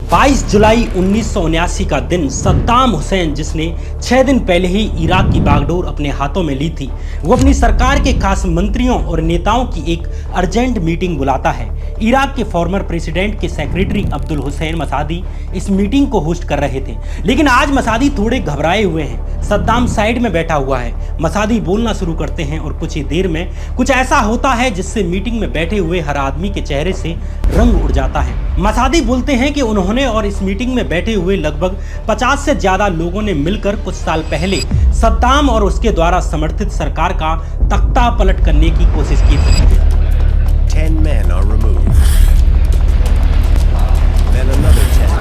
22 जुलाई 1979 का दिन सद्दाम हुसैन, जिसने 6 दिन पहले ही इराक की बागडोर अपने हाथों में ली थी, वो अपनी सरकार के खास मंत्रियों और नेताओं की एक अर्जेंट मीटिंग बुलाता है। इराक के फॉर्मर प्रेसिडेंट के सेक्रेटरी अब्दुल हुसैन मसादी इस मीटिंग को होस्ट कर रहे थे, लेकिन आज मसादी थोड़े घबराए हुए हैं। सद्दाम साइड में बैठा हुआ है। मसादी बोलना शुरू करते हैं और कुछ ही देर में कुछ ऐसा होता है जिससे मीटिंग में बैठे हुए हर आदमी के चेहरे से रंग उड़ जाता है। मसादी बोलते हैं कि उन्होंने और इस मीटिंग में बैठे हुए लगभग 50 से ज्यादा लोगों ने मिलकर कुछ साल पहले सद्दाम और उसके द्वारा समर्थित सरकार का तख्ता पलट करने की कोशिश की थी। 10 men are removed. Then another 10.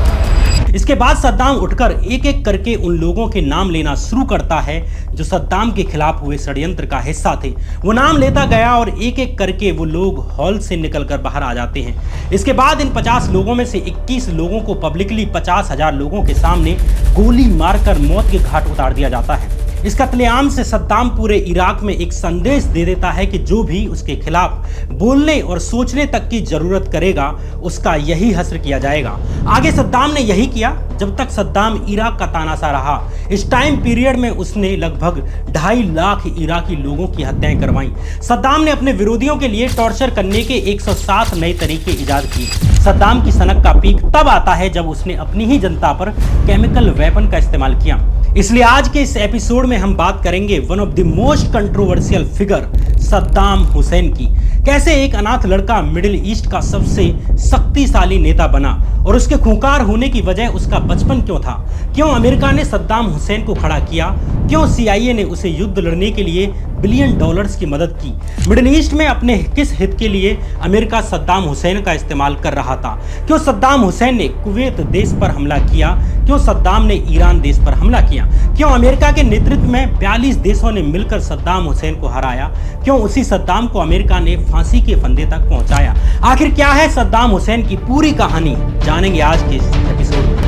इसके बाद सद्दाम उठकर एक एक करके उन लोगों के नाम लेना शुरू करता है जो सद्दाम के खिलाफ हुए षड्यंत्र का हिस्सा थे। वो नाम लेता गया और एक एक करके वो लोग हॉल से निकलकर बाहर आ जाते हैं। इसके बाद इन 50 लोगों में से 21 लोगों को पब्लिकली 50,000 लोगों के सामने गोली मारकर मौत के घाट उतार दिया जाता है। इस कत्लेआम से सद्दाम पूरे इराक में एक संदेश दे देता है कि जो भी उसके खिलाफ बोलने और सोचने तक की जरूरत करेगा उसका यही हश्र किया जाएगा। आगे सद्दाम ने यही किया जब तक सद्दाम इराक का तानाशाह रहा। इस टाइम पीरियड में उसने लगभग 2.5 लाख इराकी लोगों की हत्याएं करवाईं। सद्दाम ने अपने विरोधियों के लिए टॉर्चर करने के 107 नए तरीके इजाद किए। सद्दाम की सनक का पीक तब आता है जब उसने अपनी ही जनता पर केमिकल वेपन का इस्तेमाल किया। इसलिए आज के इस एपिसोड में हम बात करेंगे one of the most controversial figure Saddam Hussain की। कैसे एक अनाथ लड़का मिडिल ईस्ट का सबसे शक्तिशाली नेता बना और उसके खूंखार होने की वजह उसका बचपन क्यों था, क्यों अमेरिका ने सद्दाम हुसैन को खड़ा किया, क्यों CIA ने उसे युद्ध लड़ने के लिए $बिलियन की मदद की, मिडिल ईस्ट में अपने किस हित के लिए अमेरिका सद्दाम हुसैन का इस्तेमाल कर रहा था, क्यों सद्दाम हुसैन ने कुवैत देश पर हमला किया, क्यों सद्दाम ने ईरान देश पर हमला किया, क्यों अमेरिका के नेतृत्व में 42 देशों ने मिलकर सद्दाम हुसैन को हराया, क्यों उसी सद्दाम को अमेरिका ने फांसी के फंदे तक पहुंचाया। आखिर क्या है सद्दाम हुसैन की पूरी कहानी, जानेंगे आज के इस एपिसोड में।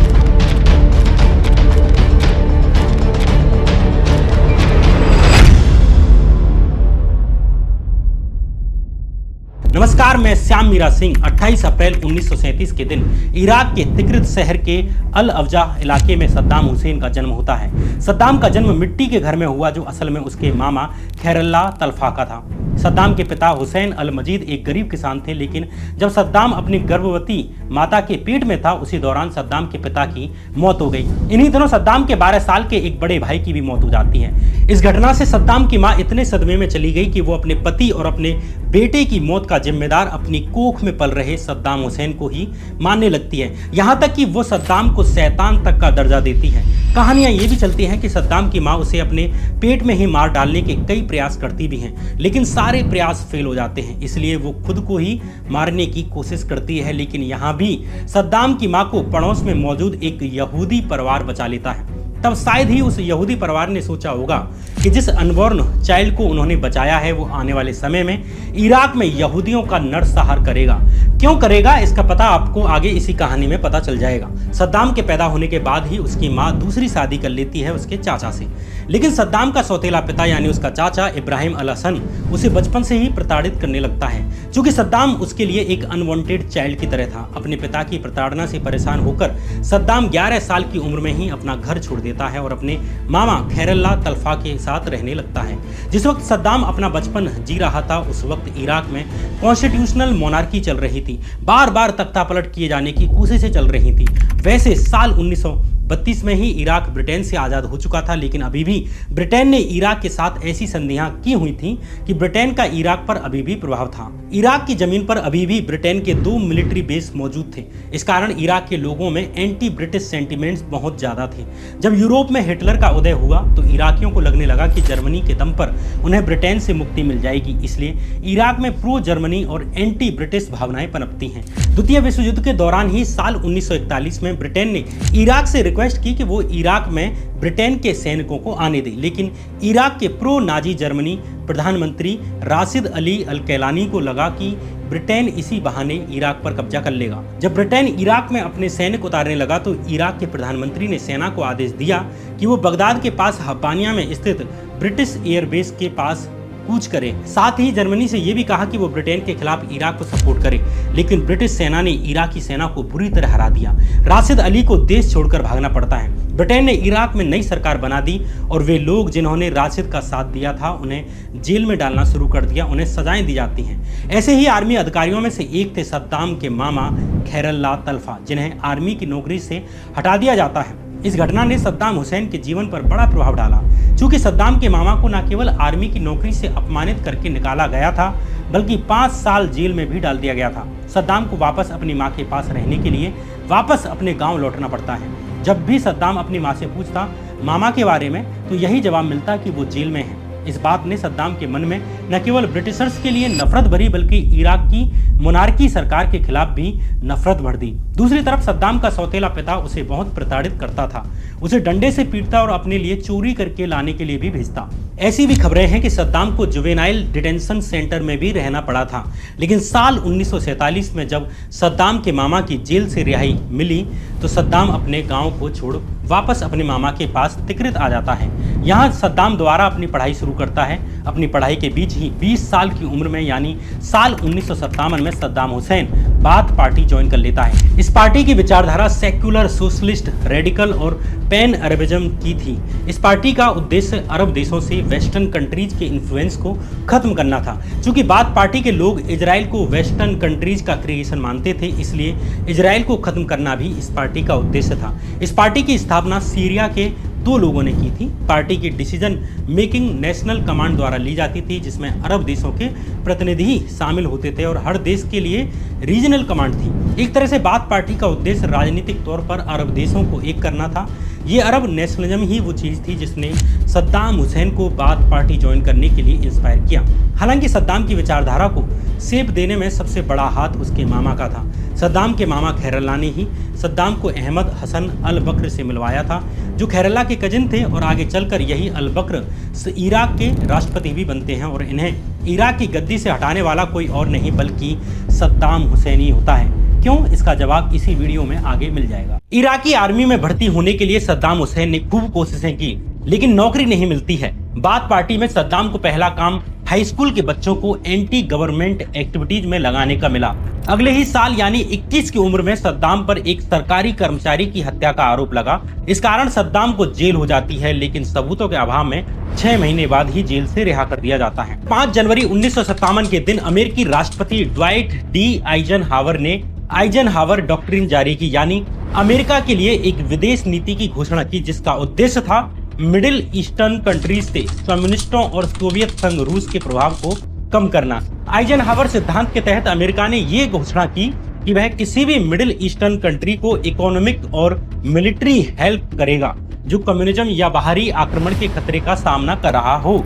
नमस्कार, मैं श्याम मीरा सिंह। 28 अप्रैल 1937 के दिन इराक के तिक्रित शहर के अल अवजा इलाके में सद्दाम हुसैन का जन्म होता है। सद्दाम का जन्म मिट्टी के घर में हुआ जो असल में उसके मामा खैरल्लाह तलफा का था। सद्दाम के पिता हुसैन अल मजीद एक गरीब किसान थे, लेकिन जब सद्दाम अपनी गर्भवती माता के पेट में था उसी दौरान सद्दाम के पिता की मौत हो गई। इन्हीं दिनों सद्दाम के 12 साल के एक बड़े भाई की भी मौत हो जाती है। इस घटना से सद्दाम की मां इतने सदमे में चली गई कि वो अपने पति और अपने बेटे की मौत का जिम्मेदार अपनी कोख में पल रहे सद्दाम हुसैन को ही मानने लगती है। यहाँ तक कि वो सद्दाम को शैतान तक का दर्जा देती है। कहानियां ये भी चलती हैं कि सद्दाम की मां उसे अपने पेट में ही मार डालने के कई प्रयास करती भी हैं, लेकिन सारे प्रयास फेल हो जाते हैं। इसलिए वो खुद को ही मारने की कोशिश करती है, लेकिन यहाँ भी सद्दाम की मां को पड़ोस में मौजूद एक यहूदी परिवार बचा लेता है। तब शायद ही उस यहूदी परिवार ने सोचा होगा कि जिस अनबॉर्न चाइल्ड को उन्होंने बचाया है वो आने वाले समय में इराक में यहूदियों का नरसंहार करेगा। क्यों करेगा इसका पता आपको आगे इसी कहानी में पता चल जाएगा। सद्दाम के पैदा होने के बाद ही उसकी मां दूसरी शादी कर लेती है उसके चाचा से, लेकिन सद्दाम का सौतेला पिता यानी उसका चाचा इब्राहिम अल हसन उसे बचपन से ही प्रताड़ित करने लगता है। चूंकि सद्दाम उसके लिए एक अनवांटेड चाइल्ड की तरह था। अपने पिता की प्रताड़ना से परेशान होकर सद्दाम 11 साल की उम्र में ही अपना घर छोड़ देता है और अपने मामा खैरल्लाह तलफा के साथ रहने लगता है। जिस वक्त सद्दाम अपना बचपन जी रहा था उस वक्त इराक में कॉन्स्टिट्यूशनल मोनार्की चल रही थी। बार बार तख्ता पलट किए जाने की कोशिशें चल रही थी। वैसे साल 1932 में ही इराक ब्रिटेन से आज़ाद हो चुका था, लेकिन अभी भी ब्रिटेन ने इराक के साथ ऐसी संधियां की हुई थी कि ब्रिटेन का इराक पर अभी भी प्रभाव था। इराक की जमीन पर अभी भी ब्रिटेन के 2 मिलिट्री बेस मौजूद थे। इस कारण इराक के लोगों में एंटी ब्रिटिश सेंटिमेंट्स बहुत ज़्यादा थे। जब यूरोप में हिटलर का उदय हुआ तो इराकियों को लगने लगा कि जर्मनी के दम पर उन्हें ब्रिटेन से मुक्ति मिल जाएगी, इसलिए इराक में प्रो जर्मनी और एंटी ब्रिटिश भावनाएं पनपती हैं। द्वितीय विश्व युद्ध के दौरान ही साल 1941 में ब्रिटेन ने इराक से रिक्वेस्ट की कि वो इराक में ब्रिटेन के सैनिकों को आने दे, लेकिन इराक के प्रो नाजी जर्मनी प्रधानमंत्री राशिद अली अल कैलानी को लगा कि ब्रिटेन इसी बहाने इराक पर कब्जा कर लेगा। जब ब्रिटेन इराक में अपने सैनिक उतारने लगा तो इराक के प्रधानमंत्री ने सेना को आदेश दिया कि वो बगदाद के पास हब्बानिया में स्थित ब्रिटिश एयरबेस के पास कूच करे। साथ ही जर्मनी से ये भी कहा कि वो ब्रिटेन के खिलाफ इराक को सपोर्ट करे, लेकिन ब्रिटिश सेना ने इराकी सेना को बुरी तरह हरा दिया। राशिद अली को देश छोड़कर भागना पड़ता है। ब्रिटेन ने इराक में नई सरकार बना दी और वे लोग जिन्होंने राशिद का साथ दिया था उन्हें जेल में डालना शुरू कर दिया, उन्हें सजाएं दी जाती हैं। ऐसे ही आर्मी अधिकारियों में से एक थे सद्दाम के मामा खैरुल्लाह तलफा, जिन्हें आर्मी की नौकरी से हटा दिया जाता है। इस घटना ने सद्दाम हुसैन के जीवन पर बड़ा प्रभाव डाला, क्योंकि सद्दाम के मामा को न केवल आर्मी की नौकरी से अपमानित करके निकाला गया था, बल्कि 5 साल जेल में भी डाल दिया गया था। सद्दाम को वापस अपनी मां के पास रहने के लिए वापस अपने गांव लौटना पड़ता है। जब भी सद्दाम अपनी मां से पूछता मामा के बारे में, तो यही जवाब मिलता कि वो जेल में है। इस बात ने सद्दाम के मन में न केवल ब्रिटिशर्स के लिए नफरत भरी, बल्कि इराक की मोनार्की सरकार के खिलाफ भी नफरत भर दी। दूसरी तरफ सद्दाम का सौतेला पिता उसे बहुत प्रताड़ित करता था, उसे डंडे से पीटता और अपने लिए चोरी करके लाने के लिए भी भेजता। ऐसी भी खबरें हैं कि सद्दाम को जुवेनाइल डिटेंशन सेंटर में भी रहना पड़ा था। लेकिन साल 1947 में जब सद्दाम के मामा की जेल से रिहाई मिली, तो सद्दाम अपने गांव को छोड़ वापस अपने मामा के पास तिकरित आ जाता है। यहाँ सद्दाम दोबारा अपनी पढ़ाई शुरू करता है। अपनी पढ़ाई के बीच ही 20 साल की उम्र में, यानी साल 1957 में Saddam Hussain bath party join कर लेता है। इस पार्टी की विचारधारा सेक्युलर, सोशलिस्ट, रेडिकल और पैन अरबिज्म की थी। इस पार्टी का उद्देश्य अरब देशों से वेस्टर्न कंट्रीज के इन्फ्लुएंस को खत्म करना था। चूंकि बाथ पार्टी के लोग इजराइल को वेस्टर्न कंट्रीज का क्रिएशन मानते थे, इसलिए इजराइल को खत्म करना भी इस पार्टी का उद्देश्य था। इस पार्टी की स्थापना सीरिया के 2 लोगों ने की थी। पार्टी की डिसीजन मेकिंग नेशनल कमांड द्वारा ली जाती थी, जिसमें अरब देशों के प्रतिनिधि शामिल होते थे और हर देश के लिए रीजनल कमांड थी। एक तरह से बाथ पार्टी का उद्देश्य राजनीतिक तौर पर अरब देशों को एक करना था। ये अरब नेशनलिज्म ही वो चीज़ थी जिसने सद्दाम हुसैन को बाथ पार्टी ज्वाइन करने के लिए इंस्पायर किया। हालांकि सद्दाम की विचारधारा को सेप देने में सबसे बड़ा हाथ उसके मामा का था। सद्दाम के मामा खैरुल्लाह ने ही सद्दाम को अहमद हसन अल बकर से मिलवाया था, जो खैरुल्लाह के कजिन थे और आगे चलकर यही अल बकर इराक के राष्ट्रपति भी बनते हैं और इन्हें इराक की गद्दी से हटाने वाला कोई और नहीं बल्कि सद्दाम हुसैन ही होता है। क्यों? इसका जवाब इसी वीडियो में आगे मिल जाएगा। इराकी आर्मी में भर्ती होने के लिए सद्दाम हुसैन ने खूब कोशिशें की, लेकिन नौकरी नहीं मिलती है। बाथ पार्टी में सद्दाम को पहला काम हाई स्कूल के बच्चों को एंटी गवर्नमेंट एक्टिविटीज में लगाने का मिला। अगले ही साल यानी 21 की उम्र में सद्दाम पर एक सरकारी कर्मचारी की हत्या का आरोप लगा। इस कारण सद्दाम को जेल हो जाती है, लेकिन सबूतों के अभाव में 6 महीने बाद ही जेल से रिहा कर दिया जाता है। 5 जनवरी 1957 के दिन अमेरिकी राष्ट्रपति ड्वाइट डी आइजनहावर ने आइजनहावर डॉक्ट्रिन जारी की, यानी अमेरिका के लिए एक विदेश नीति की घोषणा की, जिसका उद्देश्य था मिडिल ईस्टर्न कंट्रीज से कम्युनिस्टों और सोवियत संघ रूस के प्रभाव को कम करना। आइजनहावर सिद्धांत के तहत अमेरिका ने ये घोषणा की कि वह किसी भी मिडिल ईस्टर्न कंट्री को इकोनॉमिक और मिलिट्री हेल्प करेगा जो कम्युनिज्म या बाहरी आक्रमण के खतरे का सामना कर रहा हो।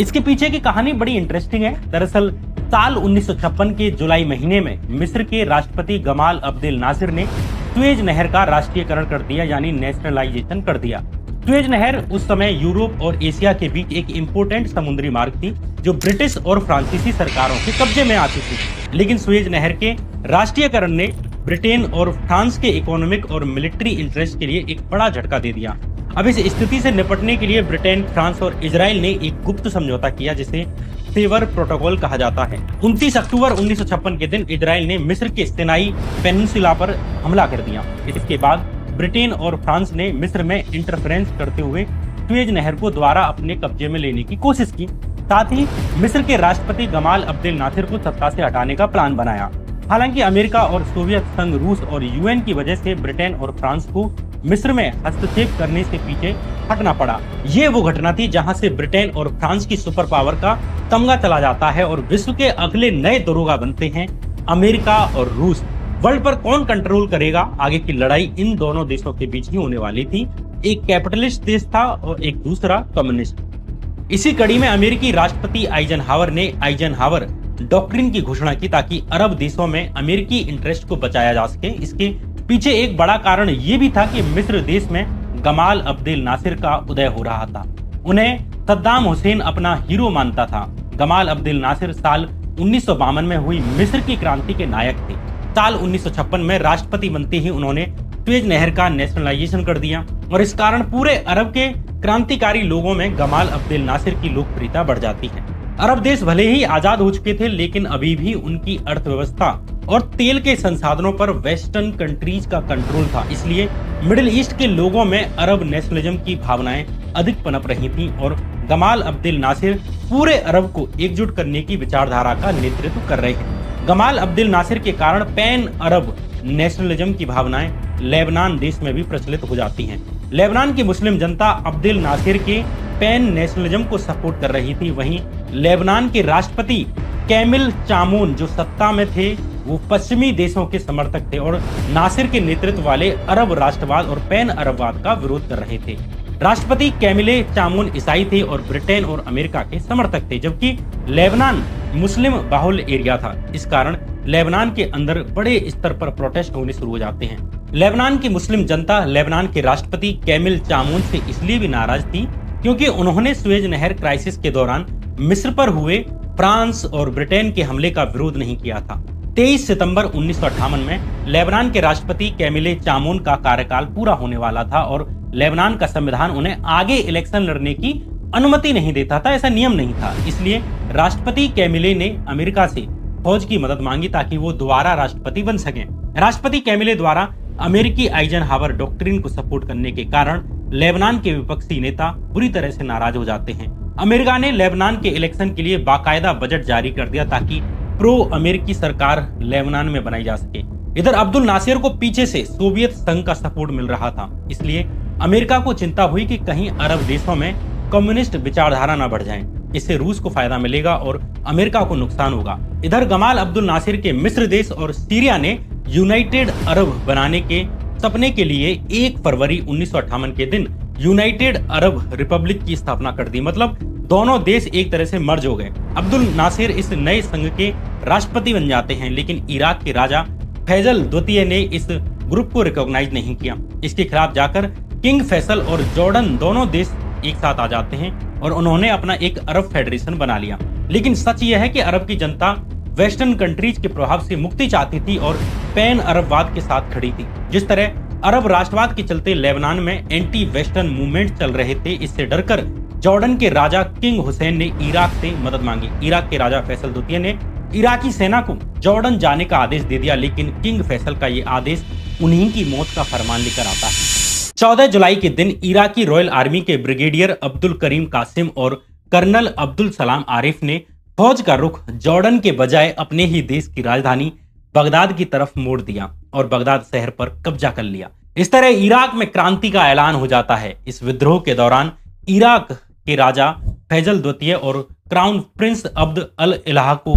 इसके पीछे की कहानी बड़ी इंटरेस्टिंग है। दरअसल साल 1956 के जुलाई महीने में मिस्र के राष्ट्रपति गमाल अब्देल नासिर ने सुएज नहर का राष्ट्रीयकरण कर दिया, यानी नेशनलाइजेशन कर दिया। सुएज नहर उस समय यूरोप और एशिया के बीच एक इम्पोर्टेंट समुद्री मार्ग थी जो ब्रिटिश और फ्रांसीसी सरकारों के कब्जे में आती थी। लेकिन सुएज नहर के राष्ट्रीयकरण ने ब्रिटेन और फ्रांस के इकोनॉमिक और मिलिट्री इंटरेस्ट के लिए एक बड़ा झटका दे दिया। अब इस स्थिति से निपटने के लिए ब्रिटेन, फ्रांस और इजराइल ने एक गुप्त समझौता किया जिसे सेवर प्रोटोकॉल कहा जाता है। 29 अक्टूबर 1956 के दिन इजराइल ने मिस्र के सिनाई पेनिनसुला पर हमला कर दिया। इसके बाद ब्रिटेन और फ्रांस ने मिस्र में इंटरफेरेंस करते हुए सुएज नहर को दोबारा अपने कब्जे में लेने की कोशिश की। साथ ही मिस्र के राष्ट्रपति गमाल अब्देल नासिर को सत्ता से हटाने का प्लान बनाया। हालांकि अमेरिका और सोवियत संघ, रूस और यूएन की वजह से ब्रिटेन और फ्रांस को मिस्र में हस्तक्षेप करने से पीछे हटना पड़ा। ये वो घटना थी जहां से ब्रिटेन और फ्रांस की सुपर पावर का तमगा चला जाता है और विश्व के अगले नए दरोगा बनते हैं अमेरिका और रूस। वर्ल्ड पर कौन कंट्रोल करेगा, आगे की लड़ाई इन दोनों देशों के बीच ही होने वाली थी। एक कैपिटलिस्ट देश था और एक दूसरा कम्युनिस्ट। इसी कड़ी में अमेरिकी राष्ट्रपति आइजनहावर ने आइजनहावर डॉक्ट्रिन की घोषणा की ताकि अरब देशों में अमेरिकी इंटरेस्ट को बचाया जा सके। इसके पीछे एक बड़ा कारण ये भी था कि मिस्र देश में गमाल अब्देल नासिर का उदय हो रहा था। उन्हें सद्दाम हुसैन अपना हीरो मानता था। गमाल अब्देल नासिर साल 1952 में हुई मिस्र की क्रांति के नायक थे। साल 1956 में राष्ट्रपति बनते ही उन्होंने सुएज नहर का नेशनलाइजेशन कर दिया और इस कारण पूरे अरब के क्रांतिकारी लोगों में गमाल अब्देल नासिर की लोकप्रियता बढ़ जाती है। अरब देश भले ही आजाद हो चुके थे, लेकिन अभी भी उनकी अर्थव्यवस्था और तेल के संसाधनों पर वेस्टर्न कंट्रीज का कंट्रोल था। इसलिए मिडिल ईस्ट के लोगों में अरब नेशनलिज्म की भावनाएं अधिक पनप रही थीं और गमाल अब्देल नासिर पूरे अरब को एकजुट करने की विचारधारा का नेतृत्व कर रहे हैं। गमाल अब्देल नासिर के कारण पैन अरब नेशनलिज्म की भावनाएं लेबनान देश में भी प्रचलित हो जाती हैं। लेबनान की मुस्लिम जनता अब्देल नासिर के पैन नेशनलिज्म को सपोर्ट कर रही थी। वहीं लेबनान के राष्ट्रपति कैमिल चामोन जो सत्ता में थे, वो पश्चिमी देशों के समर्थक थे और नासिर के नेतृत्व वाले अरब राष्ट्रवाद और पैन अरबवाद का विरोध कर रहे थे। राष्ट्रपति कैमिले चामोन ईसाई थे और ब्रिटेन और अमेरिका के समर्थक थे, जबकि लेबनान मुस्लिम बाहुल एरिया था। इस कारण लेबनान के अंदर बड़े स्तर पर प्रोटेस्ट होने शुरू हो जाते हैं। लेबनान की मुस्लिम जनता लेबनान के राष्ट्रपति कैमिल चामोन से इसलिए भी नाराज थी क्योंकि उन्होंने सुएज नहर क्राइसिस के दौरान मिस्र पर हुए फ्रांस और ब्रिटेन के हमले का विरोध नहीं किया था। 23 सितंबर 1958 में लेबनान के राष्ट्रपति कैमिले चामोन का कार्यकाल पूरा होने वाला था और लेबनान का संविधान उन्हें आगे इलेक्शन लड़ने की अनुमति नहीं देता था, ऐसा नियम नहीं था। इसलिए राष्ट्रपति कैमिले ने अमेरिका से फौज की मदद मांगी ताकि वो दोबारा राष्ट्रपति बन सकें। राष्ट्रपति कैमिले द्वारा अमेरिकी आइजनहावर डॉक्ट्रिन को सपोर्ट करने के कारण लेबनान के विपक्षी नेता बुरी तरह से नाराज हो जाते हैं। अमेरिका ने लेबनान के इलेक्शन के लिए बाकायदा बजट जारी कर दिया ताकि प्रो अमेरिकी सरकार लेबनान में बनाई जा सके। इधर अब्दुल नासिर को पीछे से सोवियत संघ का सपोर्ट मिल रहा था, इसलिए अमेरिका को चिंता हुई कि कहीं अरब देशों में कम्युनिस्ट विचारधारा न बढ़ जाए। इससे रूस को फायदा मिलेगा और अमेरिका को नुकसान होगा। इधर गमाल अब्दुल नासिर के मिस्र देश और सीरिया ने यूनाइटेड अरब बनाने के सपने के लिए 1 फरवरी 1958 के दिन यूनाइटेड अरब रिपब्लिक की स्थापना कर दी। मतलब दोनों देश एक तरह से मर्ज हो गए। अब्दुल नासिर इस नए संघ के राष्ट्रपति बन जाते हैं, लेकिन इराक के राजा फैजल द्वितीय ने इस ग्रुप को रिकॉग्नाइज नहीं किया। इसके खिलाफ जाकर किंग फैसल और जॉर्डन दोनों देश एक साथ आ जाते हैं और उन्होंने अपना एक अरब फेडरेशन बना लिया। लेकिन सच यह है कि अरब की जनता वेस्टर्न कंट्रीज के प्रभाव से मुक्ति चाहती थी और पैन अरबवाद के साथ खड़ी थी। जिस तरह अरब राष्ट्रवाद के चलते लेबनान में एंटी वेस्टर्न मूवमेंट चल रहे थे, इससे डरकर जॉर्डन के राजा किंग हुसैन ने इराक से मदद मांगी। इराक के राजा फैसल द्वितीय ने इराकी सेना को जॉर्डन जाने का आदेश दे दिया, लेकिन किंग फैसल का ये आदेश उन्हीं की मौत का फरमान लेकर आता है। 14 जुलाई के दिन इराकी रॉयल आर्मी के ब्रिगेडियर अब्दुल करीम कासिम और कर्नल अब्दुल सलाम आरिफ ने फौज का रुख जॉर्डन के बजाय अपने ही देश की राजधानी बगदाद की तरफ मोड़ दिया और बगदाद शहर पर कब्जा कर लिया। इस तरह इराक में क्रांति का ऐलान हो जाता है। इस विद्रोह के दौरान इराक के राजा फैजल द्वितीय और क्राउन प्रिंस अब्द अल इलाह को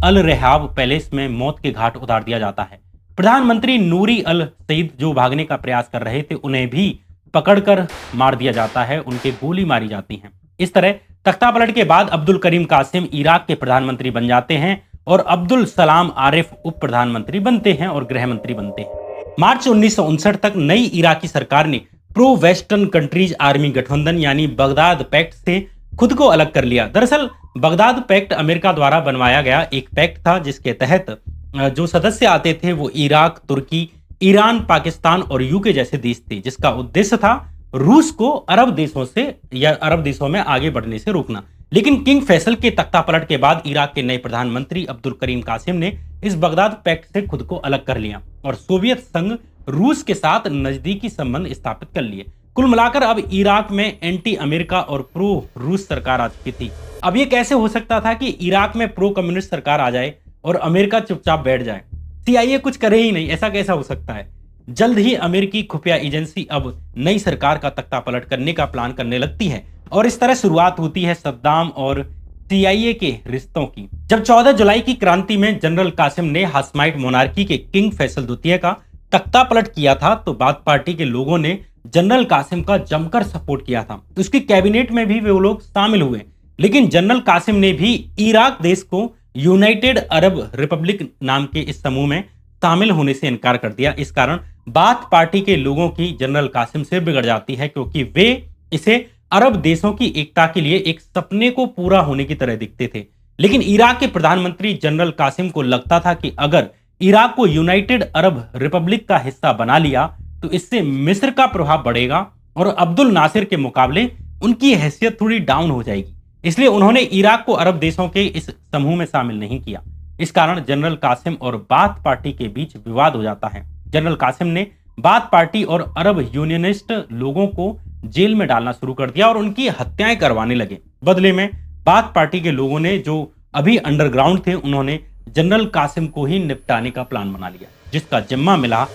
अल रेहाब पैलेस में मौत के घाट उतार दिया जाता है। प्रधानमंत्री नूरी अल सईद जो भागने का प्रयास कर रहे थे, उन्हें भी पकड़कर मार दिया जाता है, उनके गोली मारी जाती है। इस तरह तख्ता पलट के बाद अब्दुल करीम कासिम इराक के प्रधानमंत्री बन जाते हैं और अब्दुल सलाम आरिफ उप प्रधानमंत्री बनते हैं और गृह मंत्री बनते हैं। मार्च 1959 तक नई इराकी सरकार ने प्रो वेस्टर्न कंट्रीज आर्मी गठबंधन यानी बगदाद पैक्ट से खुद को अलग कर लिया। दरअसल बगदाद पैक्ट अमेरिका द्वारा बनवाया गया एक पैक्ट था, जिसके तहत जो सदस्य आते थे वो इराक, तुर्की, ईरान, पाकिस्तान और यूके जैसे देश थे, जिसका उद्देश्य था रूस को अरब देशों से या अरब देशों में आगे बढ़ने से रोकना। लेकिन किंग फैसल के तख्ता पलट के बाद इराक के नए प्रधानमंत्री अब्दुल करीम कासिम ने इस बगदाद पैक्ट से खुद को अलग कर लिया और सोवियत संघ रूस के साथ नजदीकी संबंध स्थापित कर लिए। कुल मिलाकर अब इराक में एंटी अमेरिका और प्रो रूस सरकार आ चुकी थी। अब ये कैसे हो सकता था कि इराक में प्रो कम्युनिस्ट सरकार आ जाए और अमेरिका चुपचाप बैठ जाए? CIA कुछ करे ही नहीं, ऐसा कैसा हो सकता है? जल्द ही अमेरिकी खुफिया एजेंसी अब नई सरकार का तख्ता पलट करने का प्लान करने लगती है और इस तरह शुरुआत होती है सद्दाम और CIA के रिश्तों की। जब 14 जुलाई की क्रांति में जनरल कासिम ने हाशमाइट मोनार्की के किंग फैसल द्वितीय का तख्ता पलट किया था, तो बाथ पार्टी के लोगों ने जनरल कासिम का जमकर सपोर्ट किया था। उसकी कैबिनेट में भी वे लोग शामिल हुए, लेकिन जनरल कासिम ने भी इराक देश को यूनाइटेड अरब रिपब्लिक नाम के इस समूह में शामिल होने से इनकार कर दिया। इस कारण बाथ पार्टी के लोगों की जनरल कासिम से बिगड़ जाती है, क्योंकि वे इसे अरब देशों की एकता के लिए एक सपने को पूरा होने की तरह दिखते थे। लेकिन इराक के प्रधानमंत्री जनरल कासिम को लगता था कि अगर इराक को यूनाइटेड अरब रिपब्लिक का हिस्सा बना लिया तो इससे मिस्र का प्रभाव बढ़ेगा और अब्दुल नासिर के मुकाबले उनकी हैसियत थोड़ी डाउन हो जाएगी। इसलिए उन्होंने इराक को अरब देशों के इस समूह में शामिल नहीं किया। इस कारण जनरल कासिम और बाथ पार्टी के बीच विवाद हो जाता है। जनरल कासिम ने बाथ पार्टी और अरब यूनियनिस्ट लोगों को जेल में डालना शुरू कर दिया और उनकी हत्याएं करवाने लगे। बदले में बाथ पार्टी के लोगों ने, जो अभी अंडरग्राउंड थे, उन्होंने जनरल कासिम को ही निपटाने का प्लान बना लिया, जिसका जिम्मा मिला